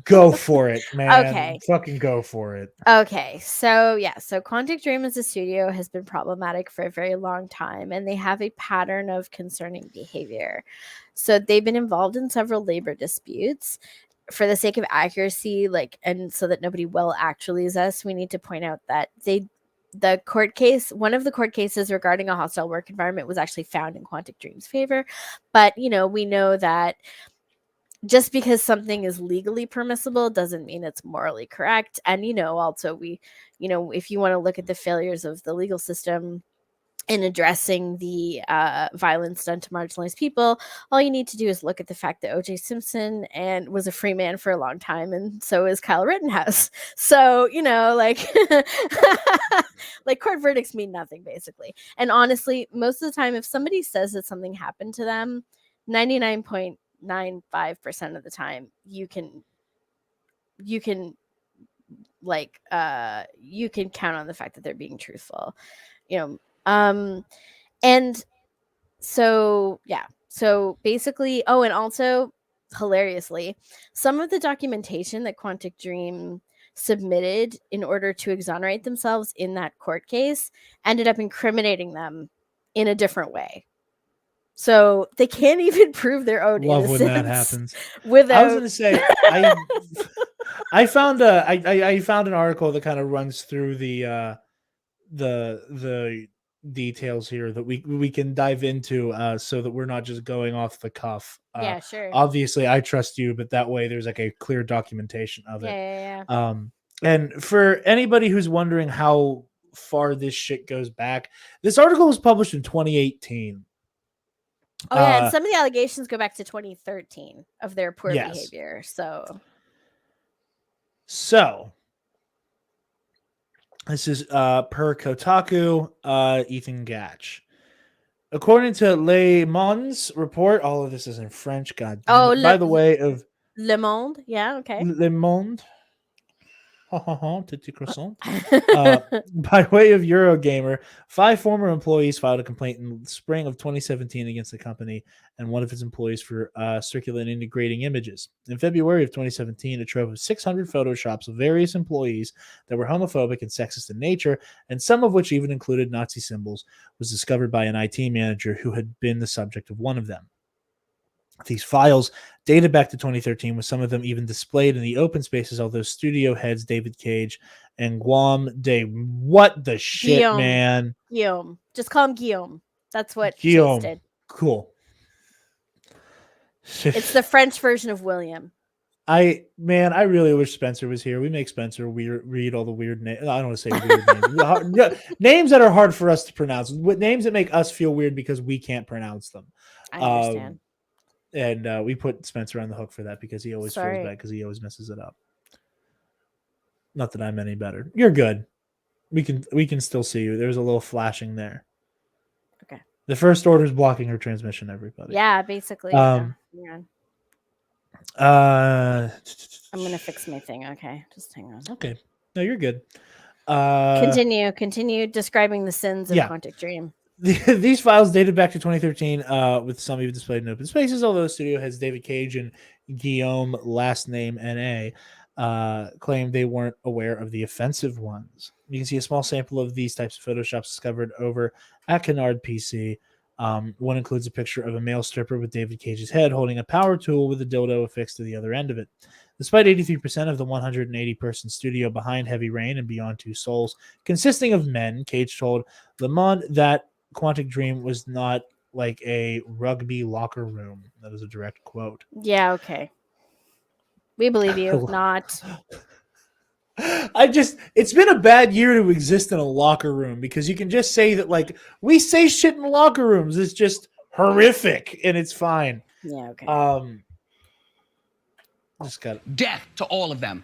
Go for it, man. Okay. Fucking go for it. Okay, so Quantic Dream as a studio has been problematic for a very long time, and they have a pattern of concerning behavior. So they've been involved in several labor disputes. For the sake of accuracy, and so that nobody will actuallys us, we need to point out that one of the court cases regarding a hostile work environment was actually found in Quantic Dream's favor. But, we know that just because something is legally permissible doesn't mean it's morally correct. And, also if you want to look at the failures of the legal system in addressing the violence done to marginalized people, all you need to do is look at the fact that O.J. Simpson was a free man for a long time, and so is Kyle Rittenhouse. So, like court verdicts mean nothing, basically. And honestly, most of the time, if somebody says that something happened to them, 99.95% of the time, you can count on the fact that they're being truthful. And so basically, and also hilariously, some of the documentation that Quantic Dream submitted in order to exonerate themselves in that court case ended up incriminating them in a different way. So they can't even prove their own innocence. Love when that happens. Without... I was going to say, I found I found an article that kind of runs through the details here that we can dive into, so that we're not just going off the cuff. Yeah, sure. Obviously, I trust you, but that way there's like a clear documentation of it. Yeah. And for anybody who's wondering how far this shit goes back, this article was published in 2018. Oh yeah, and some of the allegations go back to 2013 of their poor behavior. So This is per Kotaku, Ethan Gatch. According to Le Mond's report, all of this is in French. God damn it. By the way, of Le Monde. Yeah. Okay. Le Monde. Titi croissant. By way of Eurogamer, 5 former employees filed a complaint in the spring of 2017 against the company and one of its employees for circulating degrading images. In February of 2017, a trove of 600 photoshops of various employees that were homophobic and sexist in nature, and some of which even included Nazi symbols, was discovered by an IT manager who had been the subject of one of them. These files dated back to 2013, with some of them even displayed in the open spaces, although studio heads David Cage and Guam Day. What the shit, Guillaume. man? Guillaume. Just call him Guillaume. That's what Guillaume. Chase did. Cool. It's the French version of William. I really wish Spencer was here. We make Spencer read all the weird names. I don't want to say weird names. Names that are hard for us to pronounce. Names that make us feel weird because we can't pronounce them. I understand. And we put Spencer on the hook for that because he always feels bad because he always messes it up. Not that I'm any better. You're good. We can still see you. There's a little flashing there. Okay. The first order is blocking her transmission, everybody. Yeah, basically. I'm gonna fix my thing. Okay, just hang on. Okay. No, you're good. Continue describing the sins of Quantic Dream. These files dated back to 2013, with some even displayed in open spaces, although studio heads David Cage and Guillaume, last name N.A., claimed they weren't aware of the offensive ones. You can see a small sample of these types of Photoshops discovered over at KNR PC. One includes a picture of a male stripper with David Cage's head holding a power tool with a dildo affixed to the other end of it. Despite 83% of the 180-person studio behind Heavy Rain and Beyond Two Souls consisting of men, Cage told Le Monde that Quantic Dream was not like a rugby locker room. That is a direct quote. Yeah, okay. We believe you. Not. It's been a bad year to exist in a locker room because you can just say that, like, we say shit in locker rooms. It's just horrific and it's fine. Yeah, okay. Just got death to all of them.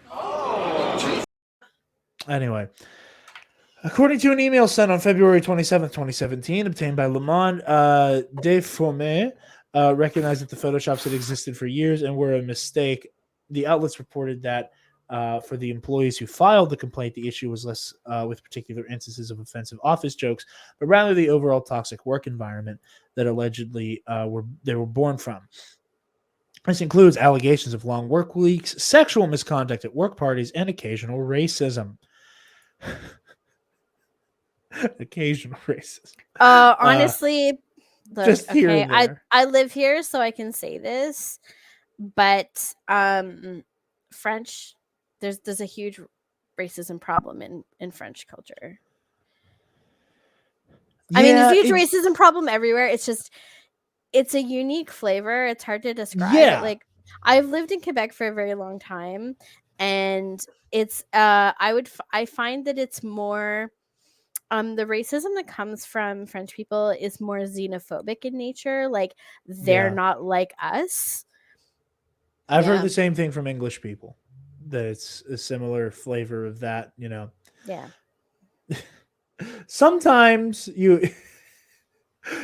Anyway. According to an email sent on February 27th, 2017, obtained by Le Monde, Deformé recognized that the Photoshops had existed for years and were a mistake. The outlets reported that for the employees who filed the complaint, the issue was less with particular instances of offensive office jokes, but rather the overall toxic work environment that allegedly they were born from. This includes allegations of long work weeks, sexual misconduct at work parties, and occasional racism. Occasional racism. Honestly, look, just here and there. I live here, so I can say this, but French, there's a huge racism problem in French culture. I mean, there's a huge racism problem everywhere. It's a unique flavor. It's hard to describe. Yeah. Like, I've lived in Quebec for a very long time, and it's I find that it's more the racism that comes from French people is more xenophobic in nature. Like, they're not like us. I've heard the same thing from English people, that it's a similar flavor of that, Yeah. Sometimes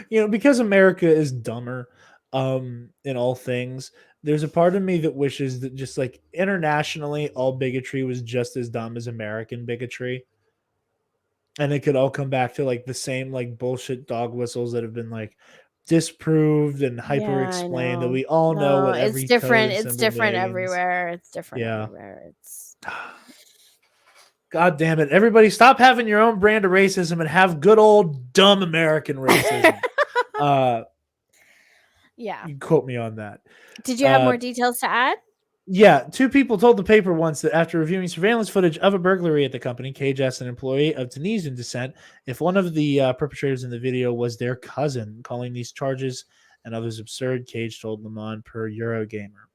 because America is dumber in all things, there's a part of me that wishes that just like internationally all bigotry was just as dumb as American bigotry. And it could all come back to like the same like bullshit dog whistles that have been like disproved and hyper explained that we all know what every it's different. code It's different means. everywhere. It's different everywhere. It's God damn it. Everybody stop having your own brand of racism and have good old dumb American racism. Yeah. You quote me on that. Did you have more details to add? Yeah, 2 people told the paper once that after reviewing surveillance footage of a burglary at the company, Cage asked an employee of Tunisian descent if one of the perpetrators in the video was their cousin, calling these charges and others absurd. Cage told Le Monde per Eurogamer.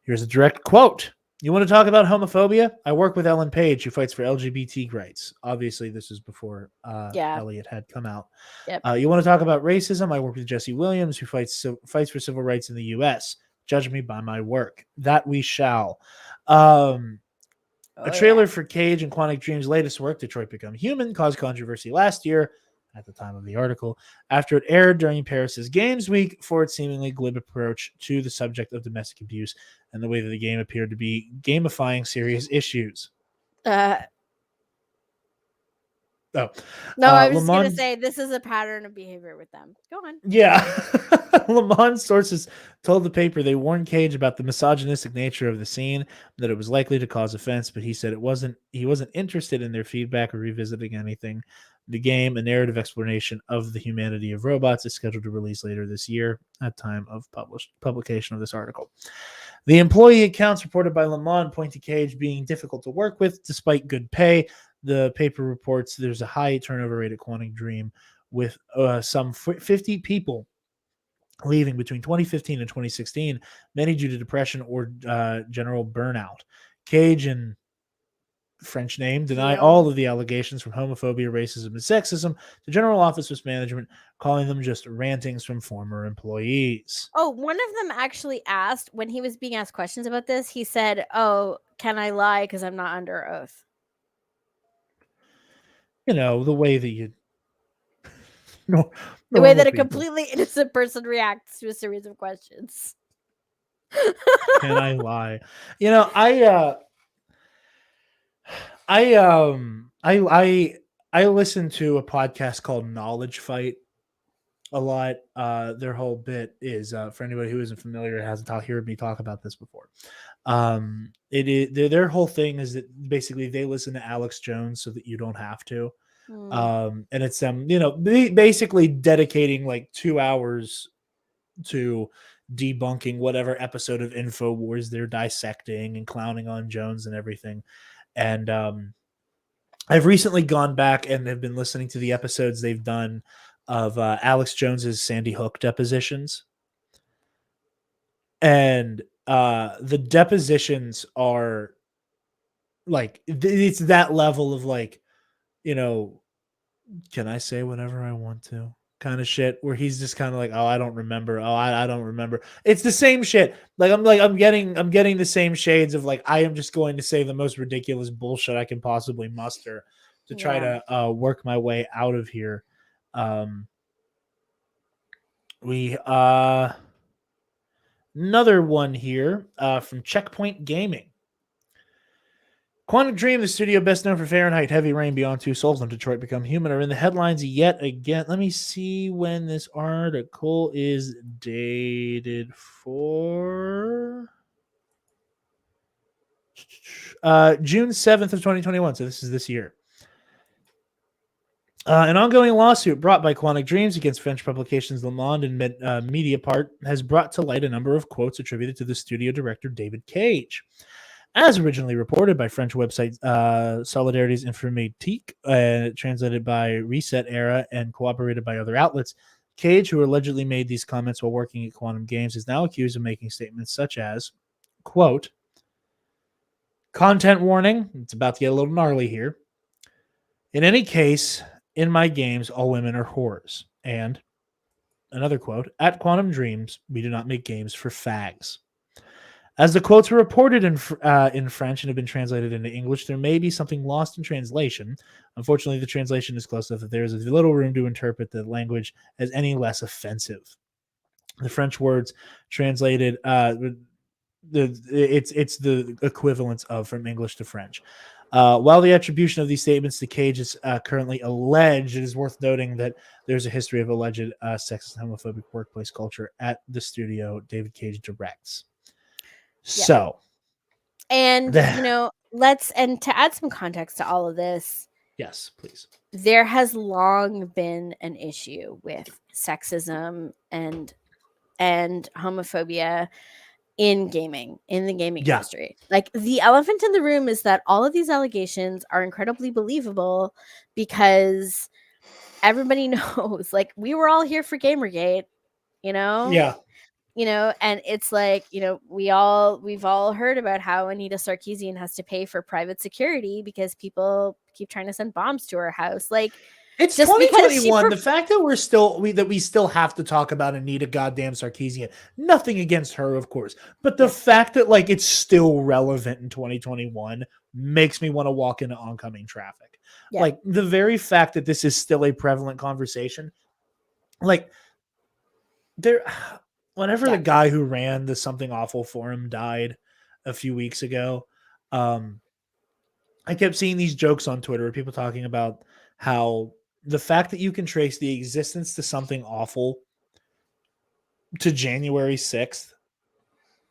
Here's a direct quote. You want to talk about homophobia? I work with Ellen Page, who fights for LGBT rights. Obviously, this is before Elliot had come out. Yep. You want to talk about racism? I work with Jesse Williams, who fights for civil rights in the U.S. Judge me by my work. That we shall. A trailer for Cage and Quantic Dream's latest work, Detroit Become Human, caused controversy last year at the time of the article, after it aired during Paris's Games Week for its seemingly glib approach to the subject of domestic abuse and the way that the game appeared to be gamifying serious issues. No, I was Le just going to Mans, say this is a pattern of behavior with them. Go on. yeah. Le Mans sources told the paper they warned Cage about the misogynistic nature of the scene, that it was likely to cause offense, but he said he wasn't interested in their feedback or revisiting anything. The game, a narrative explanation of the humanity of robots, is scheduled to release later this year at time of publication of this article. The employee accounts reported by Le Mans point to Cage being difficult to work with despite good pay. The paper reports there's a high turnover rate at Quantic Dream, with some 50 people leaving between 2015 and 2016, many due to depression or general burnout. Cage and French name deny all of the allegations, from homophobia, racism, and sexism to general office mismanagement, calling them just rantings from former employees. Oh, one of them actually asked, when he was being asked questions about this, he said, "Oh, can I lie because I'm not under oath?" You know, the way that you... the way that a completely innocent person reacts to a series of questions. Can I lie? You know, I listen to a podcast called Knowledge Fight a lot. Their whole bit is, for anybody who isn't familiar, hasn't heard me talk about this before. It is their whole thing is that basically they listen to Alex Jones so that you don't have to. And it's them, basically dedicating like 2 hours to debunking whatever episode of InfoWars they're dissecting and clowning on Jones and everything. And I've recently gone back and have been listening to the episodes they've done of Alex Jones's Sandy Hook depositions. And the depositions are like, it's that level of like, can I say whatever I want to kind of shit, where he's just kind of like, oh, I don't remember. Oh, I don't remember. It's the same shit. I'm getting the same shades of like, I am just going to say the most ridiculous bullshit I can possibly muster to try to work my way out of here. We another one here from Checkpoint Gaming. Quantic Dream, the studio best known for Fahrenheit, Heavy Rain, Beyond Two Souls, and Detroit Become Human, are in the headlines yet again. Let me see when this article is dated for. June 7th of 2021, so this is this year. An ongoing lawsuit brought by Quantic Dreams against French publications Le Monde and Mediapart has brought to light a number of quotes attributed to the studio director David Cage. As originally reported by French website Solidarités Informatiques, translated by Reset Era and corroborated by other outlets, Cage, who allegedly made these comments while working at Quantum Games, is now accused of making statements such as, quote, content warning, it's about to get a little gnarly here. In any case, in my games, all women are whores. And another quote, at Quantum Dreams, we do not make games for fags. As the quotes were reported in French and have been translated into English, there may be something lost in translation. Unfortunately, the translation is close enough that there is little room to interpret the language as any less offensive. The French words translated, it's the equivalence of from English to French. While the attribution of these statements to Cage is currently alleged, it is worth noting that there's a history of alleged sexist and homophobic workplace culture at the studio David Cage directs. So, and to add some context to all of this, yes, please. There has long been an issue with sexism and homophobia in gaming, in the gaming industry. Like, the elephant in the room is that all of these allegations are incredibly believable because everybody knows, like, we were all here for Gamergate, and it's like, we've all heard about how Anita Sarkeesian has to pay for private security because people keep trying to send bombs to her house. Like, It's Just because she 2021. The fact that we still have to talk about Anita goddamn Sarkeesian. Nothing against her, of course, but the Yes. fact that like it's still relevant in 2021 makes me want to walk into oncoming traffic. Yeah. Like the very fact that this is still a prevalent conversation, like there, whenever the guy who ran the Something Awful forum died a few weeks ago, I kept seeing these jokes on Twitter, people talking about how the fact that you can trace the existence to Something Awful to January 6th,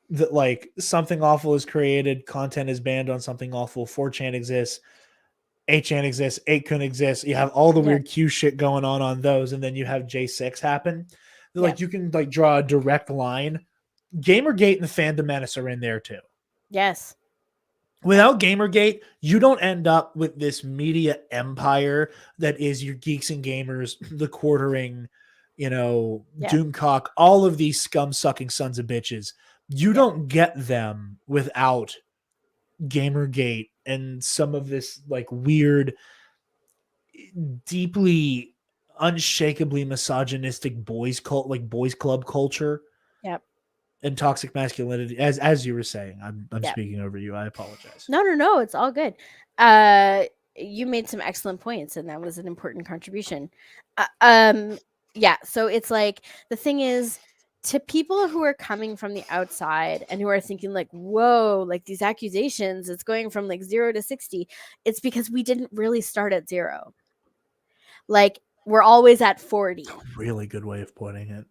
that like Something Awful is created, content is banned on Something Awful, 4chan exists, 8chan exists, 8kun exists. You have all the weird Q shit going on those, and then you have J6 happen. Like you can like draw a direct line. Gamergate and the Fandom Menace are in there too. Yes. Without Gamergate, you don't end up with this media empire that is your Geeks and Gamers, the Quartering, Doomcock, all of these scum-sucking sons of bitches. You don't get them without Gamergate and some of this like weird, deeply, unshakably misogynistic boys club culture. Yep. And toxic masculinity, as you were saying. I'm speaking over you. I apologize. No, it's all good. You made some excellent points, and that was an important contribution. So it's like the thing is, to people who are coming from the outside and who are thinking like, whoa, like these accusations, it's going from like 0 to 60. It's because we didn't really start at 0. Like we're always at 40. Really good way of putting it.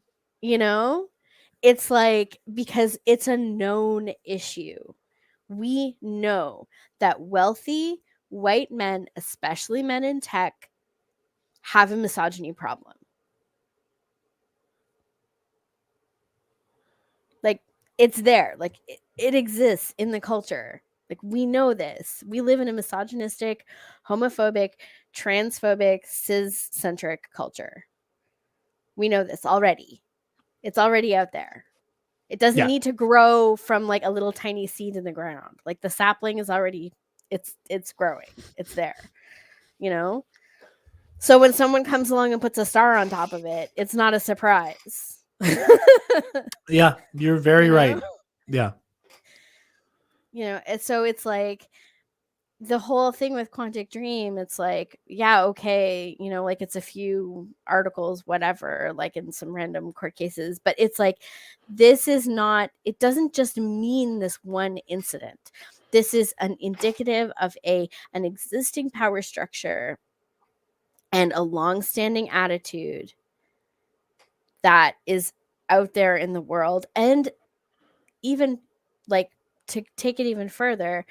It's like, because it's a known issue. We know that wealthy white men, especially men in tech, have a misogyny problem. Like, it's there. Like, it exists in the culture. Like, we know this. We live in a misogynistic, homophobic, transphobic, cis-centric culture. We know this already. It's already out there. It doesn't need to grow from like a little tiny seed in the ground. Like the sapling is already, it's growing. It's there, So when someone comes along and puts a star on top of it, it's not a surprise. Yeah, you're very right. Yeah. And so it's like the whole thing with Quantic Dream, it's like, yeah, okay, like it's a few articles, whatever, like in some random court cases, but it's like, this is not, it doesn't just mean this one incident. This is an indicative of an existing power structure and a long-standing attitude that is out there in the world. And even like to take it even further,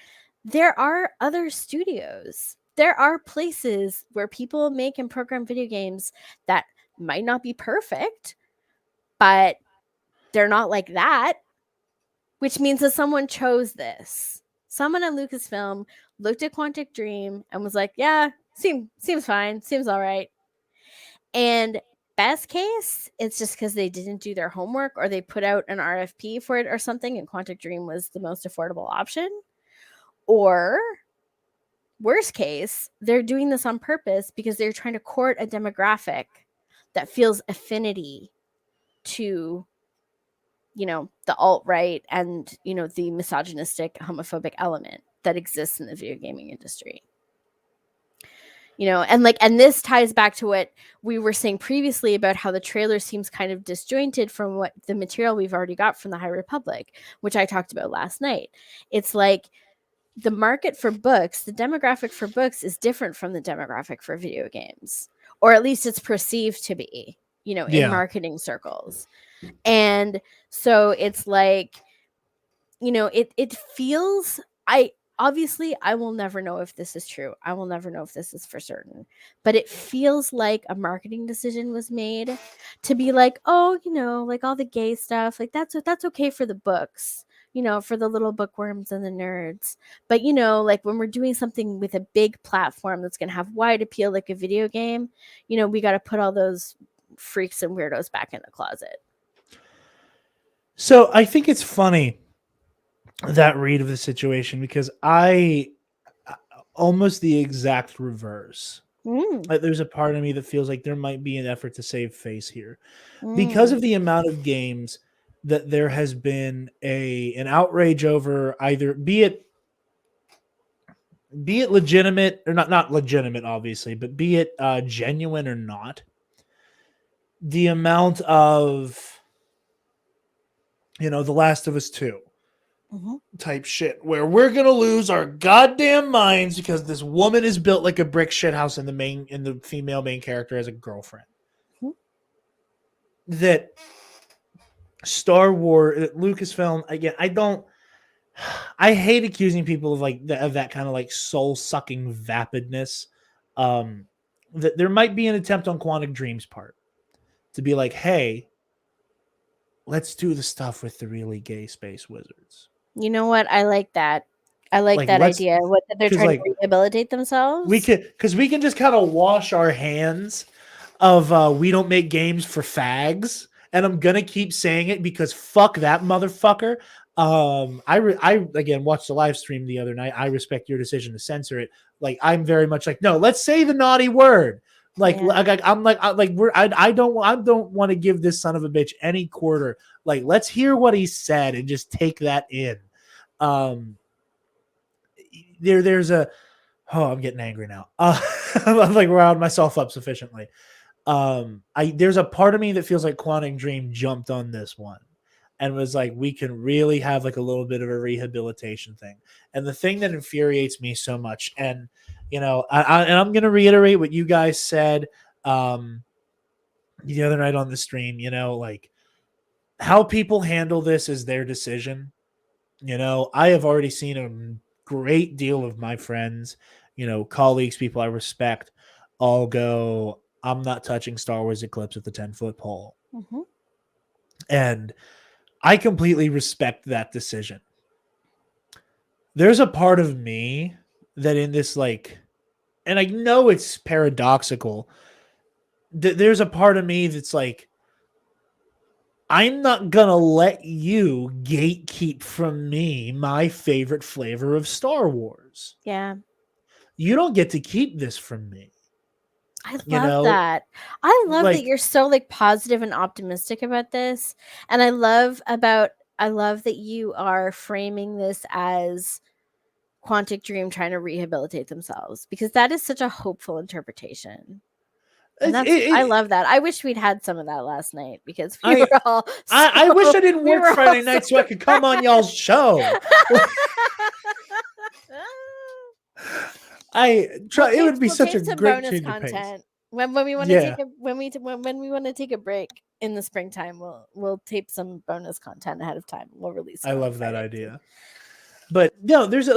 there are other studios. There are places where people make and program video games that might not be perfect, but they're not like that, which means that someone chose this. Someone at Lucasfilm looked at Quantic Dream and was like, yeah, seems fine, seems all right. And best case, it's just because they didn't do their homework or they put out an RFP for it or something and Quantic Dream was the most affordable option. Or worst case, they're doing this on purpose because they're trying to court a demographic that feels affinity to, the alt-right and, the misogynistic, homophobic element that exists in the video gaming industry. And this ties back to what we were saying previously about how the trailer seems kind of disjointed from what the material we've already got from the High Republic, which I talked about last night. It's like the market for books, the demographic for books is different from the demographic for video games, or at least it's perceived to be, in marketing circles. And so it's like, it feels, obviously, I will never know if this is true. I will never know if this is for certain. But it feels like a marketing decision was made to be like, oh, like all the gay stuff, like that's okay for the books, for the little bookworms and the nerds. But, like when we're doing something with a big platform that's going to have wide appeal like a video game, we got to put all those freaks and weirdos back in the closet. So I think it's funny, that read of the situation, because I almost the exact reverse There's a part of me that feels like there might be an effort to save face here because Mm. of the amount of games that there has been an outrage over, either be it legitimate or not legitimate, obviously, but be it genuine or not. The amount of, The Last of Us 2 Mhm. type shit where we're gonna lose our goddamn minds because this woman is built like a brick shithouse and the female main character has a girlfriend. Mhm. That Star Wars, Lucasfilm, again, I hate accusing people of that kind of like soul sucking vapidness. That there might be an attempt on Quantic Dream's part to be like, hey, let's do the stuff with the really gay space wizards. You know what? I like that. I like Like, that let's, idea. What that they're 'cause, trying like, to rehabilitate themselves. we can just kind of wash our hands of we don't make games for fags, and I'm gonna keep saying it because fuck that motherfucker. I again watched the live stream the other night. I respect your decision to censor it. Like, I'm very much like, no, let's say the naughty word. Like, Yeah. I don't want to give this son of a bitch any quarter. Like, let's hear what he said and just take that in. There's a I'm getting angry now. I'm like riled myself up sufficiently. There's a part of me that feels like Quantic Dream jumped on this one and was like, we can really have like a little bit of a rehabilitation thing. And the thing that infuriates me so much, and I'm going to reiterate what you guys said the other night on the stream. Like, how people handle this is their decision. I have already seen a great deal of my friends, colleagues, people I respect, all go, I'm not touching Star Wars Eclipse with the 10-foot pole. Mm-hmm. And I completely respect that decision. There's a part of me that in this, like, and I know it's paradoxical, there's a part of me that's like, I'm not gonna let you gatekeep from me my favorite flavor of Star Wars. Yeah. You don't get to keep this from me. I love that. I love that you're so like positive and optimistic about this. And I love that you are framing this as Quantic Dream trying to rehabilitate themselves, because that is such a hopeful interpretation. And I love that. I wish we'd had some of that last night because we were all. I wish I didn't work Friday night so I could come on y'all's show. It would be such a great change of pace. When we want to take when we want to take a break in the springtime, we'll tape some bonus content ahead of time. We'll release it. I love that idea. But no, there's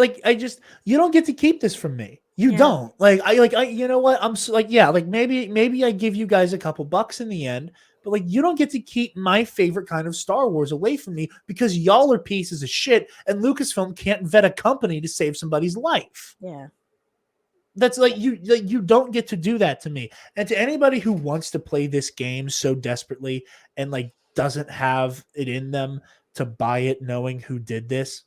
you don't get to keep this from me. You don't. You know what? I'm maybe I give you guys a couple bucks in the end, but like, you don't get to keep my favorite kind of Star Wars away from me because y'all are pieces of shit and Lucasfilm can't vet a company to save somebody's life. Yeah. That's you don't get to do that to me. And to anybody who wants to play this game so desperately and like doesn't have it in them to buy it knowing who did this,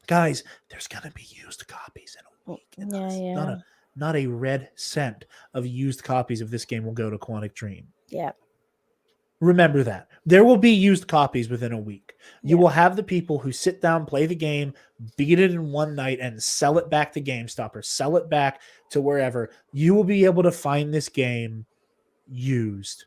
guys, there's gonna be used copies in a week. Not a red cent of used copies of this game will go to Quantic Dream. Yeah. Remember that. There will be used copies within a week. You will have the people who sit down, play the game, beat it in one night, and sell it back to GameStop or sell it back to wherever. You will be able to find this game used.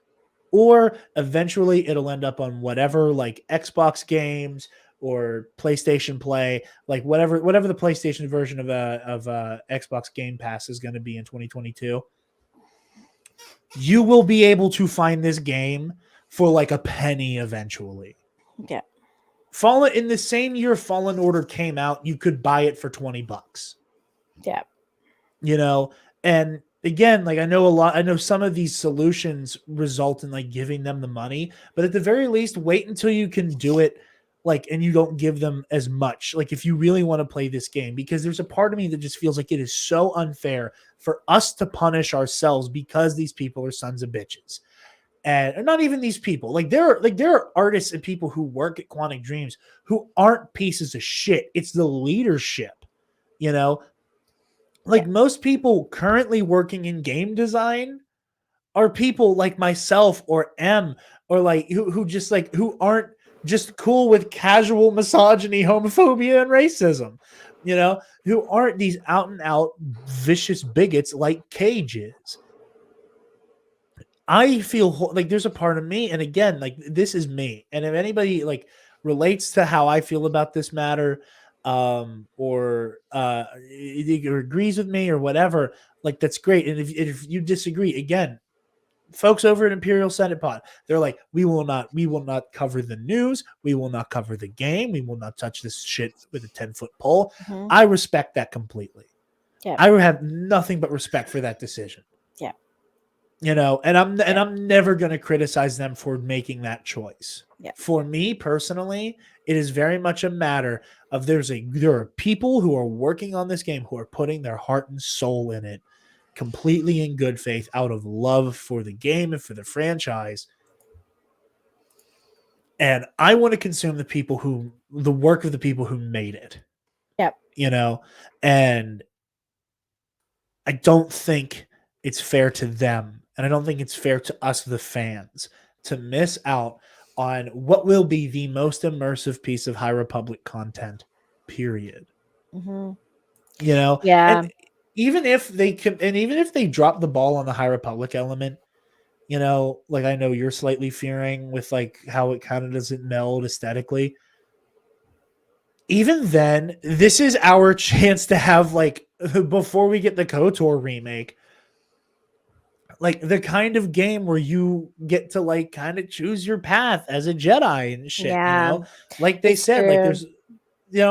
Or eventually it'll end up on whatever, like Xbox games or PlayStation Play, like whatever the PlayStation version of Xbox Game Pass is going to be in 2022. You will be able to find this game for like a penny eventually. Yeah. In the same year Fallen Order came out, you could buy it for $20. Yeah. And again, like, I know some of these solutions result in like giving them the money, but at the very least, wait until you can do it, like, and you don't give them as much. Like, if you really want to play this game, because there's a part of me that just feels like it is so unfair for us to punish ourselves because these people are sons of bitches. And not even these people. There are artists and people who work at Quantic Dreams who aren't pieces of shit. It's the leadership, Like most people currently working in game design are people like myself or M, or like who just like who aren't just cool with casual misogyny, homophobia, and racism, who aren't these out and out vicious bigots like Cage is. I feel like there's a part of me, and again, like this is me, and if anybody like relates to how I feel about this matter, or agrees with me or whatever, like that's great. And if you disagree, again, folks over at Imperial Senate Pod, they're like, we will not cover the news, we will not cover the game, we will not touch this shit with a 10-foot pole. Mhm. I respect that completely. Yeah. I have nothing but respect for that decision. Yeah. And I'm never going to criticize them for making that choice. Yeah. For me personally, it is very much a matter of there are people who are working on this game who are putting their heart and soul in it, completely in good faith, out of love for the game and for the franchise. And I want to consume the work of the people who made it. Yep. And I don't think it's fair to them, and I don't think it's fair to us, the fans, to miss out on what will be the most immersive piece of High Republic content, period. Mm-hmm. Yeah. And even if they drop the ball on the High Republic element, like I know you're slightly fearing with like how it kind of doesn't meld aesthetically. Even then, this is our chance to have, like, before we get the KOTOR remake, like the kind of game where you get to like kind of choose your path as a Jedi and shit. Like they said, true.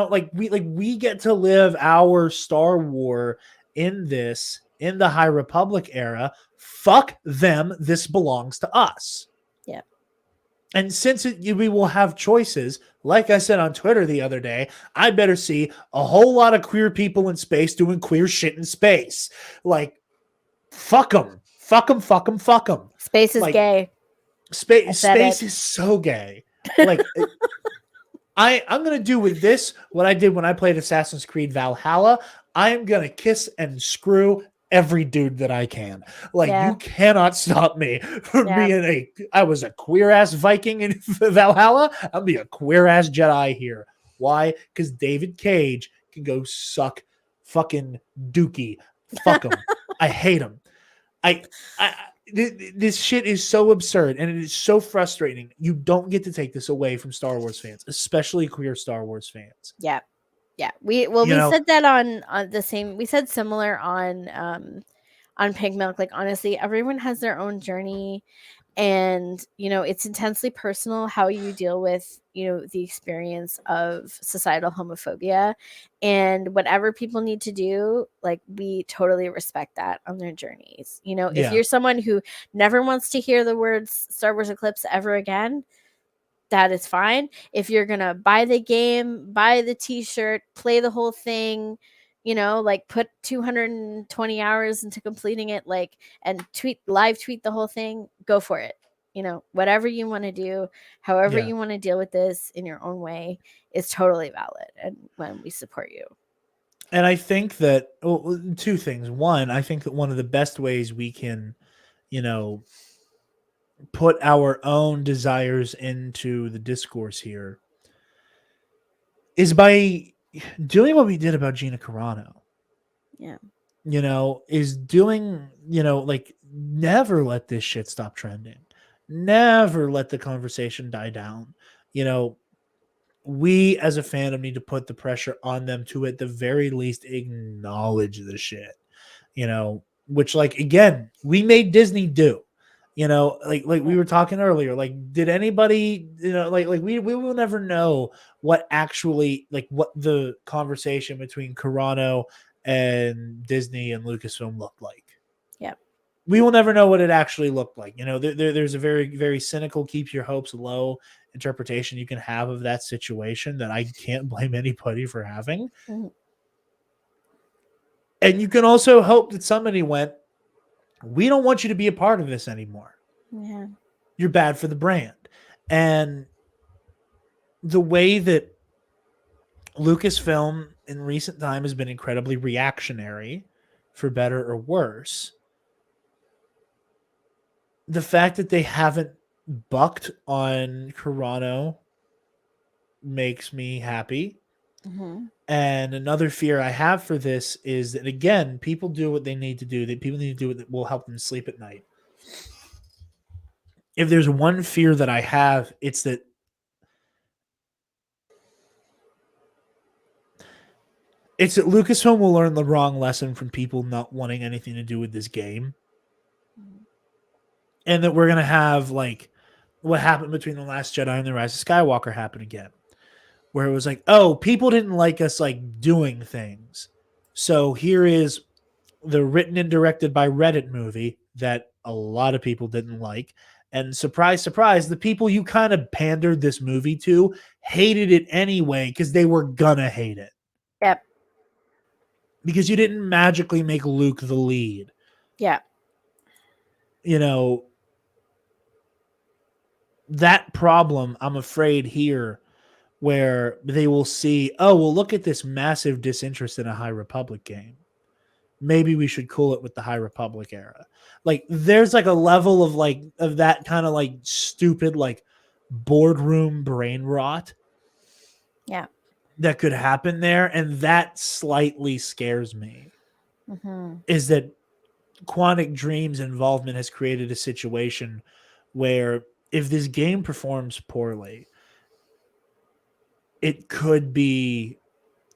like there's, we get to live our Star Wars in the High Republic era. Fuck them. This belongs to us. Yeah. And since we will have choices, like I said on Twitter the other day, I better see a whole lot of queer people in space doing queer shit in space. Like, fuck them. Fuck them, fuck them, fuck them. Space is like, gay. Space is so gay. Like, I'm going to do with this what I did when I played Assassin's Creed Valhalla. I am going to kiss and screw every dude that I can. Like, you cannot stop me from being I was a queer-ass Viking in Valhalla. I'll be a queer-ass Jedi here. Why? Because David Cage can go suck fucking Dookie. Fuck him. I hate him. This shit is so absurd, and it is so frustrating. You don't get to take this away from Star Wars fans, especially queer Star Wars fans. Yeah. We said that on the same. We said similar on Pink Milk. Like, honestly, everyone has their own journey, and it's intensely personal how you deal with the experience of societal homophobia, and whatever people need to do, like, we totally respect that on their journeys. If you're someone who never wants to hear the words Star Wars Eclipse ever again, that is fine. If you're gonna buy the game, buy the t-shirt, play the whole thing, like put 220 hours into completing it, like, and live tweet the whole thing, go for it. Whatever you want to do, however you want to deal with this in your own way is totally valid, and when we support you. And I think that two things. One, I think that one of the best ways we can, put our own desires into the discourse here is by doing what we did about Gina Carano. Yeah. Is doing, like, never let this shit stop trending. Never let the conversation die down. We as a fandom need to put the pressure on them to, at the very least, acknowledge the shit. Which, like, again, we made Disney do. Like we were talking earlier, like, did anybody, like we will never know what actually, like, what the conversation between Carano and Disney and Lucasfilm looked like. Yeah. We will never know what it actually looked like. There's a very, very cynical, keep your hopes low interpretation you can have of that situation that I can't blame anybody for having. Mm-hmm. And you can also hope that somebody went, we don't want you to be a part of this anymore. Yeah. You're bad for the brand. And the way that Lucasfilm in recent time has been incredibly reactionary for better or worse, the fact that they haven't bucked on Carano makes me happy. Mm-hmm. And another fear I have for this is that, again, people do what they need to do. That people need to do what will help them sleep at night. If there's one fear that I have, it's that Lucasfilm will learn the wrong lesson from people not wanting anything to do with this game. And that we're going to have like what happened between The Last Jedi and The Rise of Skywalker happen again. Where it was like, oh, people didn't like us like doing things. So here is the written and directed by Reddit movie that a lot of people didn't like. And surprise, surprise, the people you kind of pandered this movie to hated it anyway because they were gonna hate it. Yep. Because you didn't magically make Luke the lead. Yeah. You know, that problem, I'm afraid, here, where they will see, oh, well, look at this massive disinterest in a High Republic game. Maybe we should cool it with the High Republic era. Like, there's like a level of like of that kind of like stupid like boardroom brain rot. Yeah. That could happen there, and that slightly scares me. Mm-hmm. Is that Quantic Dream's involvement has created a situation where if this game performs poorly, it could be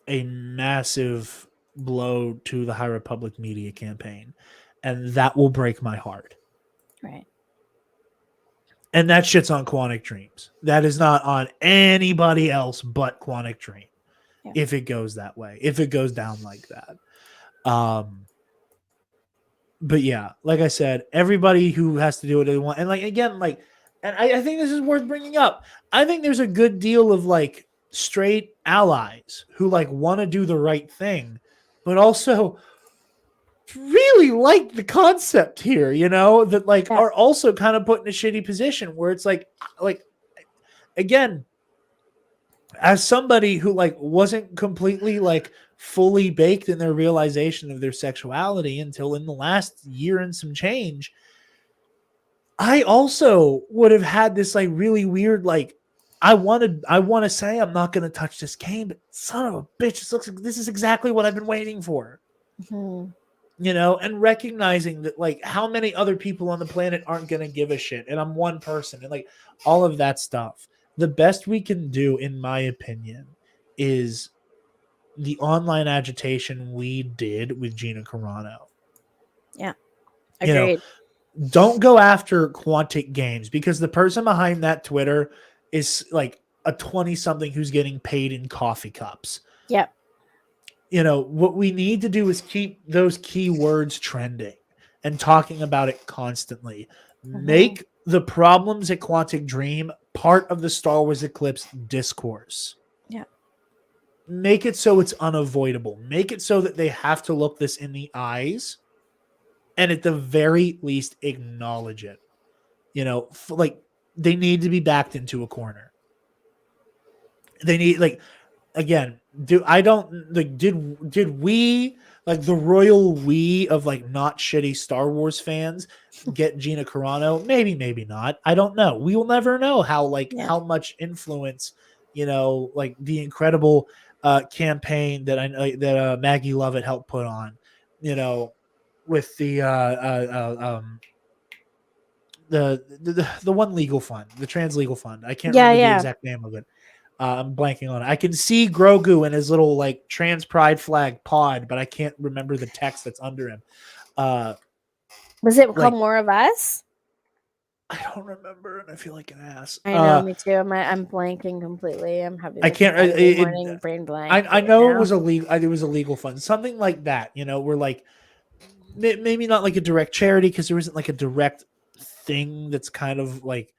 a massive blow to the High Republic media campaign, and that will break my heart. Right. And that shit's on Quantic Dreams. That is not on anybody else but Quantic Dream. Yeah. If it goes that way, if it goes down like that. But yeah, like I said, everybody who has to do what they want, and like again, like, and I think this is worth bringing up. I think there's a good deal of like straight allies who like want to do the right thing, but also really like the concept here, you know, that like are also kind of put in a shitty position where it's like again, as somebody who like wasn't completely like fully baked in their realization of their sexuality until in the last year and some change, I also would have had this like really weird like I want to say I'm not going to touch this game, but son of a bitch, this looks like this is exactly what I've been waiting for. Mm-hmm. You know, and recognizing that like how many other people on the planet aren't going to give a shit, and I'm one person, and like all of that stuff. The best we can do, in my opinion, is the online agitation we did with Gina Carano. Yeah, agreed. You know, don't go after Quantic Games because the person behind that Twitter is like a 20-something who's getting paid in coffee cups. Yep. You know, what we need to do is keep those keywords trending and talking about it constantly. Mm-hmm. Make the problems at Quantic Dream part of the Star Wars Eclipse discourse. Yeah. Make it so it's unavoidable. Make it so that they have to look this in the eyes and at the very least acknowledge it. You know, like they need to be backed into a corner. They need like, again, did we like the royal we of like not shitty Star Wars fans get Gina Carano? Maybe not. I don't know. We will never know how how much influence, you know, like the incredible campaign that I know that Maggie Lovett helped put on, you know, with the one legal fund, the trans legal fund. I can't remember the exact name of it. I'm blanking on it. I can see Grogu in his little like trans pride flag pod, but I can't remember the text that's under him. Was it called More of Us? I don't remember, and I feel like an ass. I know, me too. I'm blanking completely. I'm having. I can't. Morning brain blank. I know it was a legal fund, something like that. You know, we're like maybe not like a direct charity because there isn't like a direct thing that's kind of like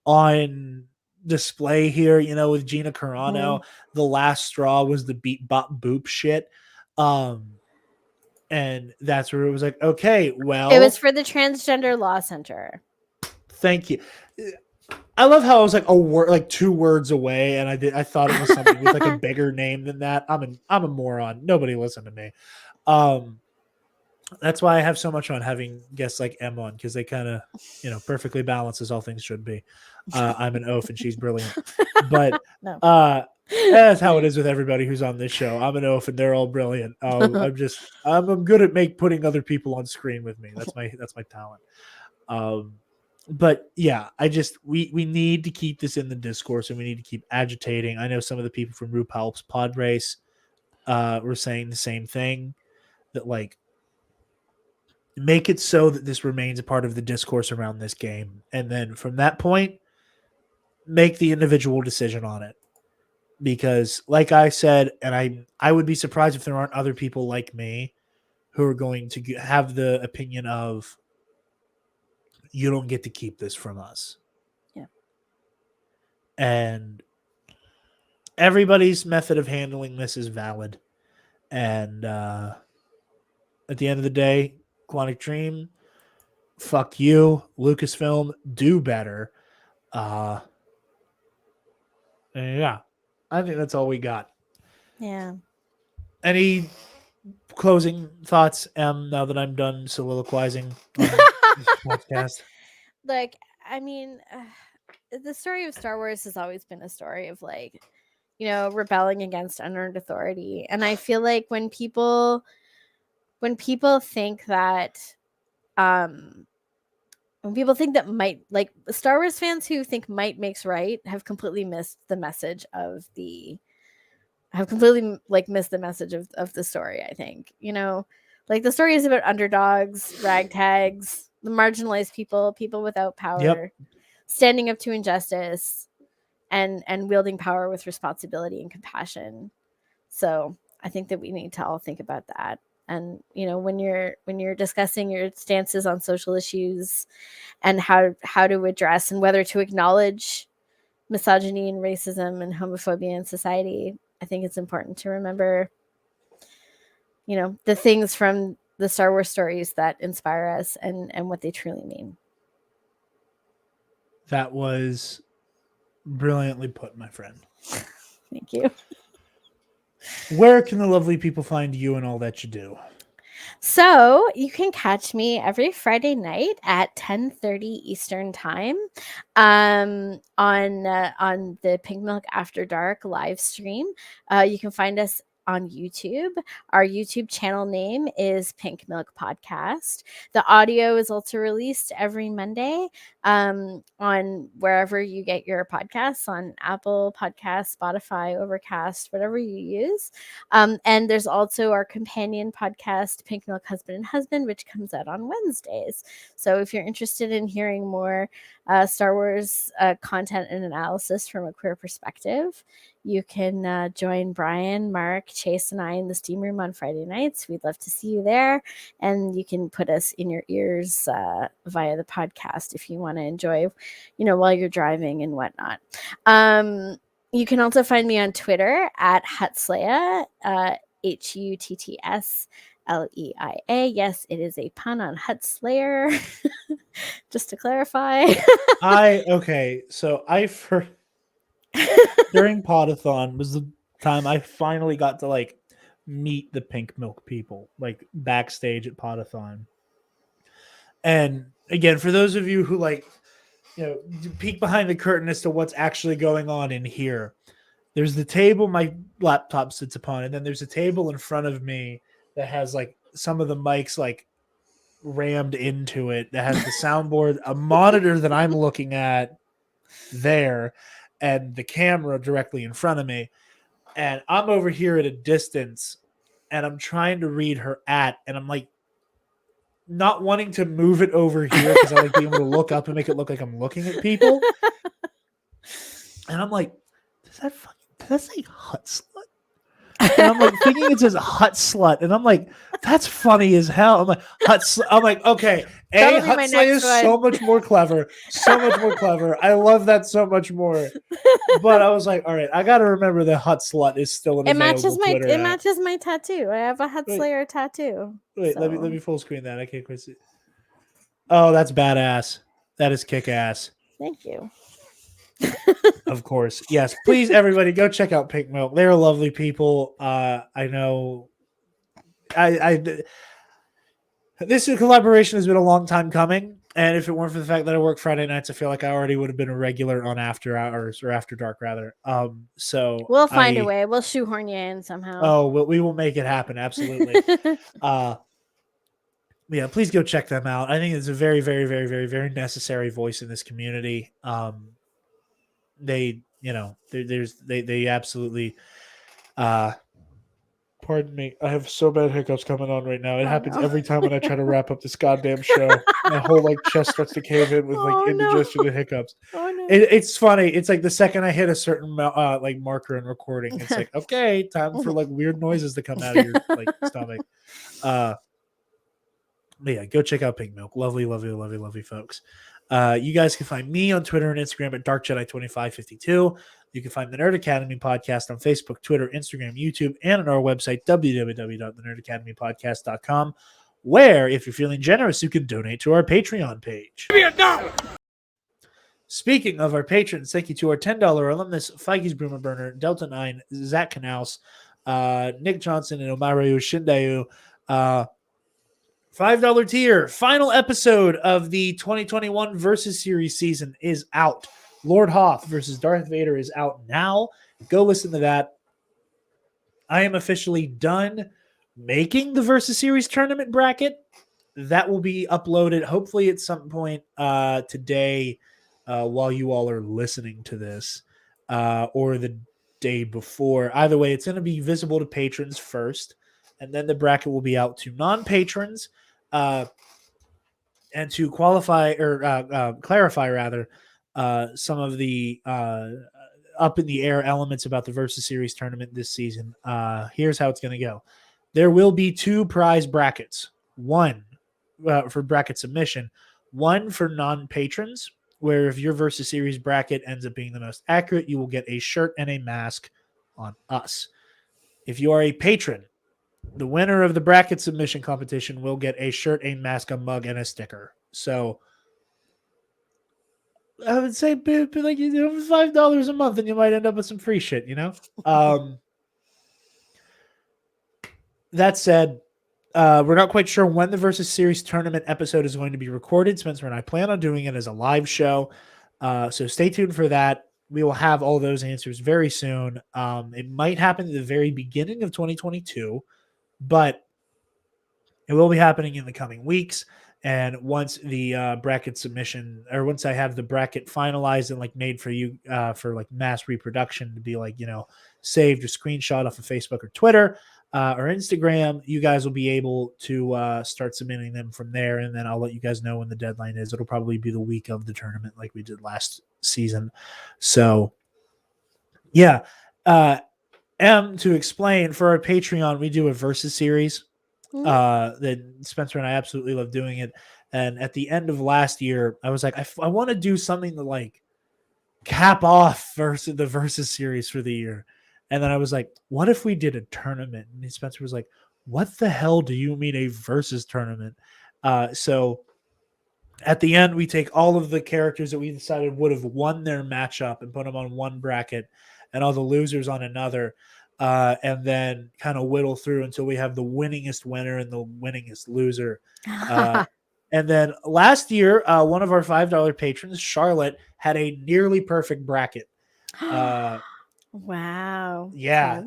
on display here, you know, with Gina Carano. The last straw was the beat bop boop shit. And that's where it was like, okay, well, it was for the Transgender Law Center. Thank you. I love how I was like a word, like 2 words away, and I thought it was something with like a bigger name than that. I'm a moron. Nobody listened to me. That's why I have so much on having guests like Em on, because they kind of, perfectly balance as all things should be. I'm an oaf and she's brilliant. But No. that's how it is with everybody who's on this show. I'm an oaf and they're all brilliant. I'm good at putting other people on screen with me. That's my talent. But yeah, we need to keep this in the discourse and we need to keep agitating. I know some of the people from RuPaul's Pod Race were saying the same thing, that like, make it so that this remains a part of the discourse around this game. And then from that point, make the individual decision on it. Because like I said, and I would be surprised if there aren't other people like me who are going to have the opinion of, you don't get to keep this from us. Yeah. And everybody's method of handling this is valid. And at the end of the day, Quantic Dream, fuck you. Lucasfilm, do better. Yeah, I think that's all we got. Yeah. Any closing thoughts, now that I'm done soliloquizing on this podcast? Like, I mean, the story of Star Wars has always been a story of like, rebelling against unearned authority. And I feel like when people think that might, like Star Wars fans who think might makes right, have completely missed the message of the story. I think, like the story is about underdogs, ragtags, the marginalized people without power, standing up to injustice and wielding power with responsibility and compassion. So I think that we need to all think about that. And when you're discussing your stances on social issues and how to address and whether to acknowledge misogyny and racism and homophobia in society, I think it's important to remember, the things from the Star Wars stories that inspire us and what they truly mean. That was brilliantly put, my friend. Thank you. Where can the lovely people find you and all that you do? So you can catch me every Friday night at 10:30 Eastern time on the Pink Milk After Dark live stream. You can find us on YouTube. Our YouTube channel name is Pink Milk Podcast. The audio is also released every Monday on wherever you get your podcasts, on Apple Podcasts, Spotify, Overcast, whatever you use. And there's also our companion podcast, Pink Milk Husband and Husband, which comes out on Wednesdays. So if you're interested in hearing more Star Wars content and analysis from a queer perspective, you can join Brian, Mark, Chase, and I in the Steam Room on Friday nights. We'd love to see you there. And you can put us in your ears via the podcast if you want to enjoy, while you're driving and whatnot. You can also find me on Twitter at Hutsleia, HUTTSLEIA. Yes, it is a pun on Hut Slayer. Just to clarify. During Podathon was the time I finally got to like meet the Pink Milk people, like backstage at Podathon. And again, for those of you who peek behind the curtain as to what's actually going on in here, there's the table my laptop sits upon, and then there's a table in front of me that has like some of the mics like rammed into it, that has the soundboard, a monitor that I'm looking at there, and the camera directly in front of me. And I'm over here at a distance and I'm trying to read her and I'm like not wanting to move it over here because I like being able to look up and make it look like I'm looking at people. And I'm like, does that say hut slut? And I'm like thinking it says hut slut, and I'm like, that's funny as hell. I'm like, I'm like, okay, hut slut is so much more clever, I love that so much more. But I was like, all right, I got to remember that hut slut is still an available Twitter app. It matches my tattoo. I have a Hut Slayer tattoo. Wait, so. let me full screen that. I can't quite see. Oh, that's badass. That is kick ass. Thank you. Of course. Yes. Please, everybody, go check out Pink Milk. They're lovely people. I know. This collaboration has been a long time coming, and if it weren't for the fact that I work Friday nights, I feel like I already would have been a regular on After Hours or After Dark, rather. So We'll find a way. We'll shoehorn you in somehow. Oh, we will make it happen. Absolutely. Yeah, please go check them out. I think it's a very, very, very, very, very necessary voice in this community. They absolutely. Pardon me. I have so bad hiccups coming on right now. It happens every time when I try to wrap up this goddamn show. My whole chest starts to cave in with indigestion and hiccups. Oh no! It's funny. It's like the second I hit a certain marker in recording, it's like, okay, time for weird noises to come out of your stomach. But yeah, go check out Pink Milk. Lovely, lovely, lovely, lovely folks. You guys can find me on Twitter and Instagram at DarkJedi2552. You can find the Nerd Academy podcast on Facebook, Twitter, Instagram, YouTube, and on our website, www.thenerdacademypodcast.com, where, if you're feeling generous, you can donate to our Patreon page. Speaking of our patrons, thank you to our $10 alumnus, Feige's Broomer Burner, Delta 9, Zach Knaus, Nick Johnson, and Omaru Shindayu. $5 tier. Final episode of the 2021 Versus Series season is out. Lord Hoth versus Darth Vader is out now. Go listen to that. I am officially done making the Versus Series tournament bracket. That will be uploaded hopefully at some point today while you all are listening to this or the day before. Either way, it's going to be visible to patrons first, and then the bracket will be out to non-patrons. And to qualify or clarify rather some of the up in the air elements about the Versus Series tournament this season, here's how it's going to go. There will be 2 prize brackets. One for bracket submission, one for non-patrons, where if your Versus Series bracket ends up being the most accurate, you will get a shirt and a mask on us. If you are a patron, the winner of the bracket submission competition will get a shirt, a mask, a mug, and a sticker. So I would say $5 a month, and you might end up with some free shit, That said, we're not quite sure when the Versus Series tournament episode is going to be recorded. Spencer and I plan on doing it as a live show. So stay tuned for that. We will have all those answers very soon. It might happen at the very beginning of 2022. But it will be happening in the coming weeks. And once the bracket submission, or once I have the bracket finalized and made for you for mass reproduction to be saved or screenshot off of Facebook or Twitter or Instagram, you guys will be able to start submitting them from there. And then I'll let you guys know when the deadline is. It'll probably be the week of the tournament like we did last season. So yeah. To explain, for our Patreon, we do a Versus Series that Spencer and I absolutely love doing it. And at the end of last year, I was like, I want to do something to cap off the Versus Series for the year. And then I was like, what if we did a tournament? And Spencer was like, what the hell do you mean a Versus tournament? So at the end, we take all of the characters that we decided would have won their matchup and put them on one bracket, and all the losers on another, and then kind of whittle through until we have the winningest winner and the winningest loser. And then last year, one of our $5 patrons, Charlotte, had a nearly perfect bracket. Wow. Yeah.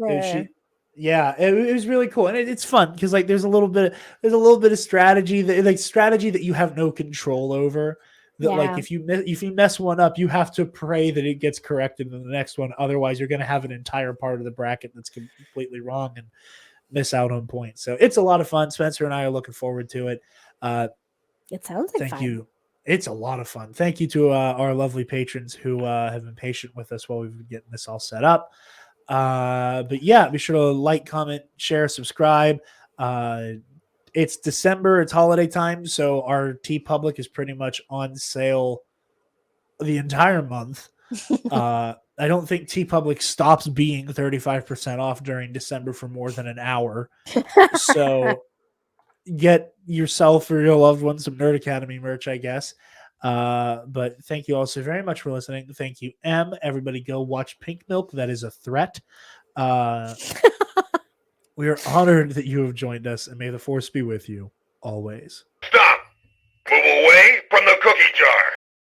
It was really cool. And it's fun because there's a little bit of strategy that you have no control over. That if you mess one up, you have to pray that it gets corrected in the next one. Otherwise, you're going to have an entire part of the bracket that's completely wrong and miss out on points. So it's a lot of fun. Spencer and I are looking forward to it. It sounds like thank you. It's a lot of fun. Thank you to our lovely patrons who have been patient with us while we've been getting this all set up. But yeah, be sure to like, comment, share, subscribe. It's December, it's holiday time, so our TeePublic is pretty much on sale the entire month. I don't think TeePublic stops being 35% off during December for more than an hour. So get yourself or your loved ones some Nerd Academy merch, I guess. But thank you all so very much for listening. Thank you, M. Everybody go watch Pink Milk. That is a threat. We are honored that you have joined us, and may the force be with you. always.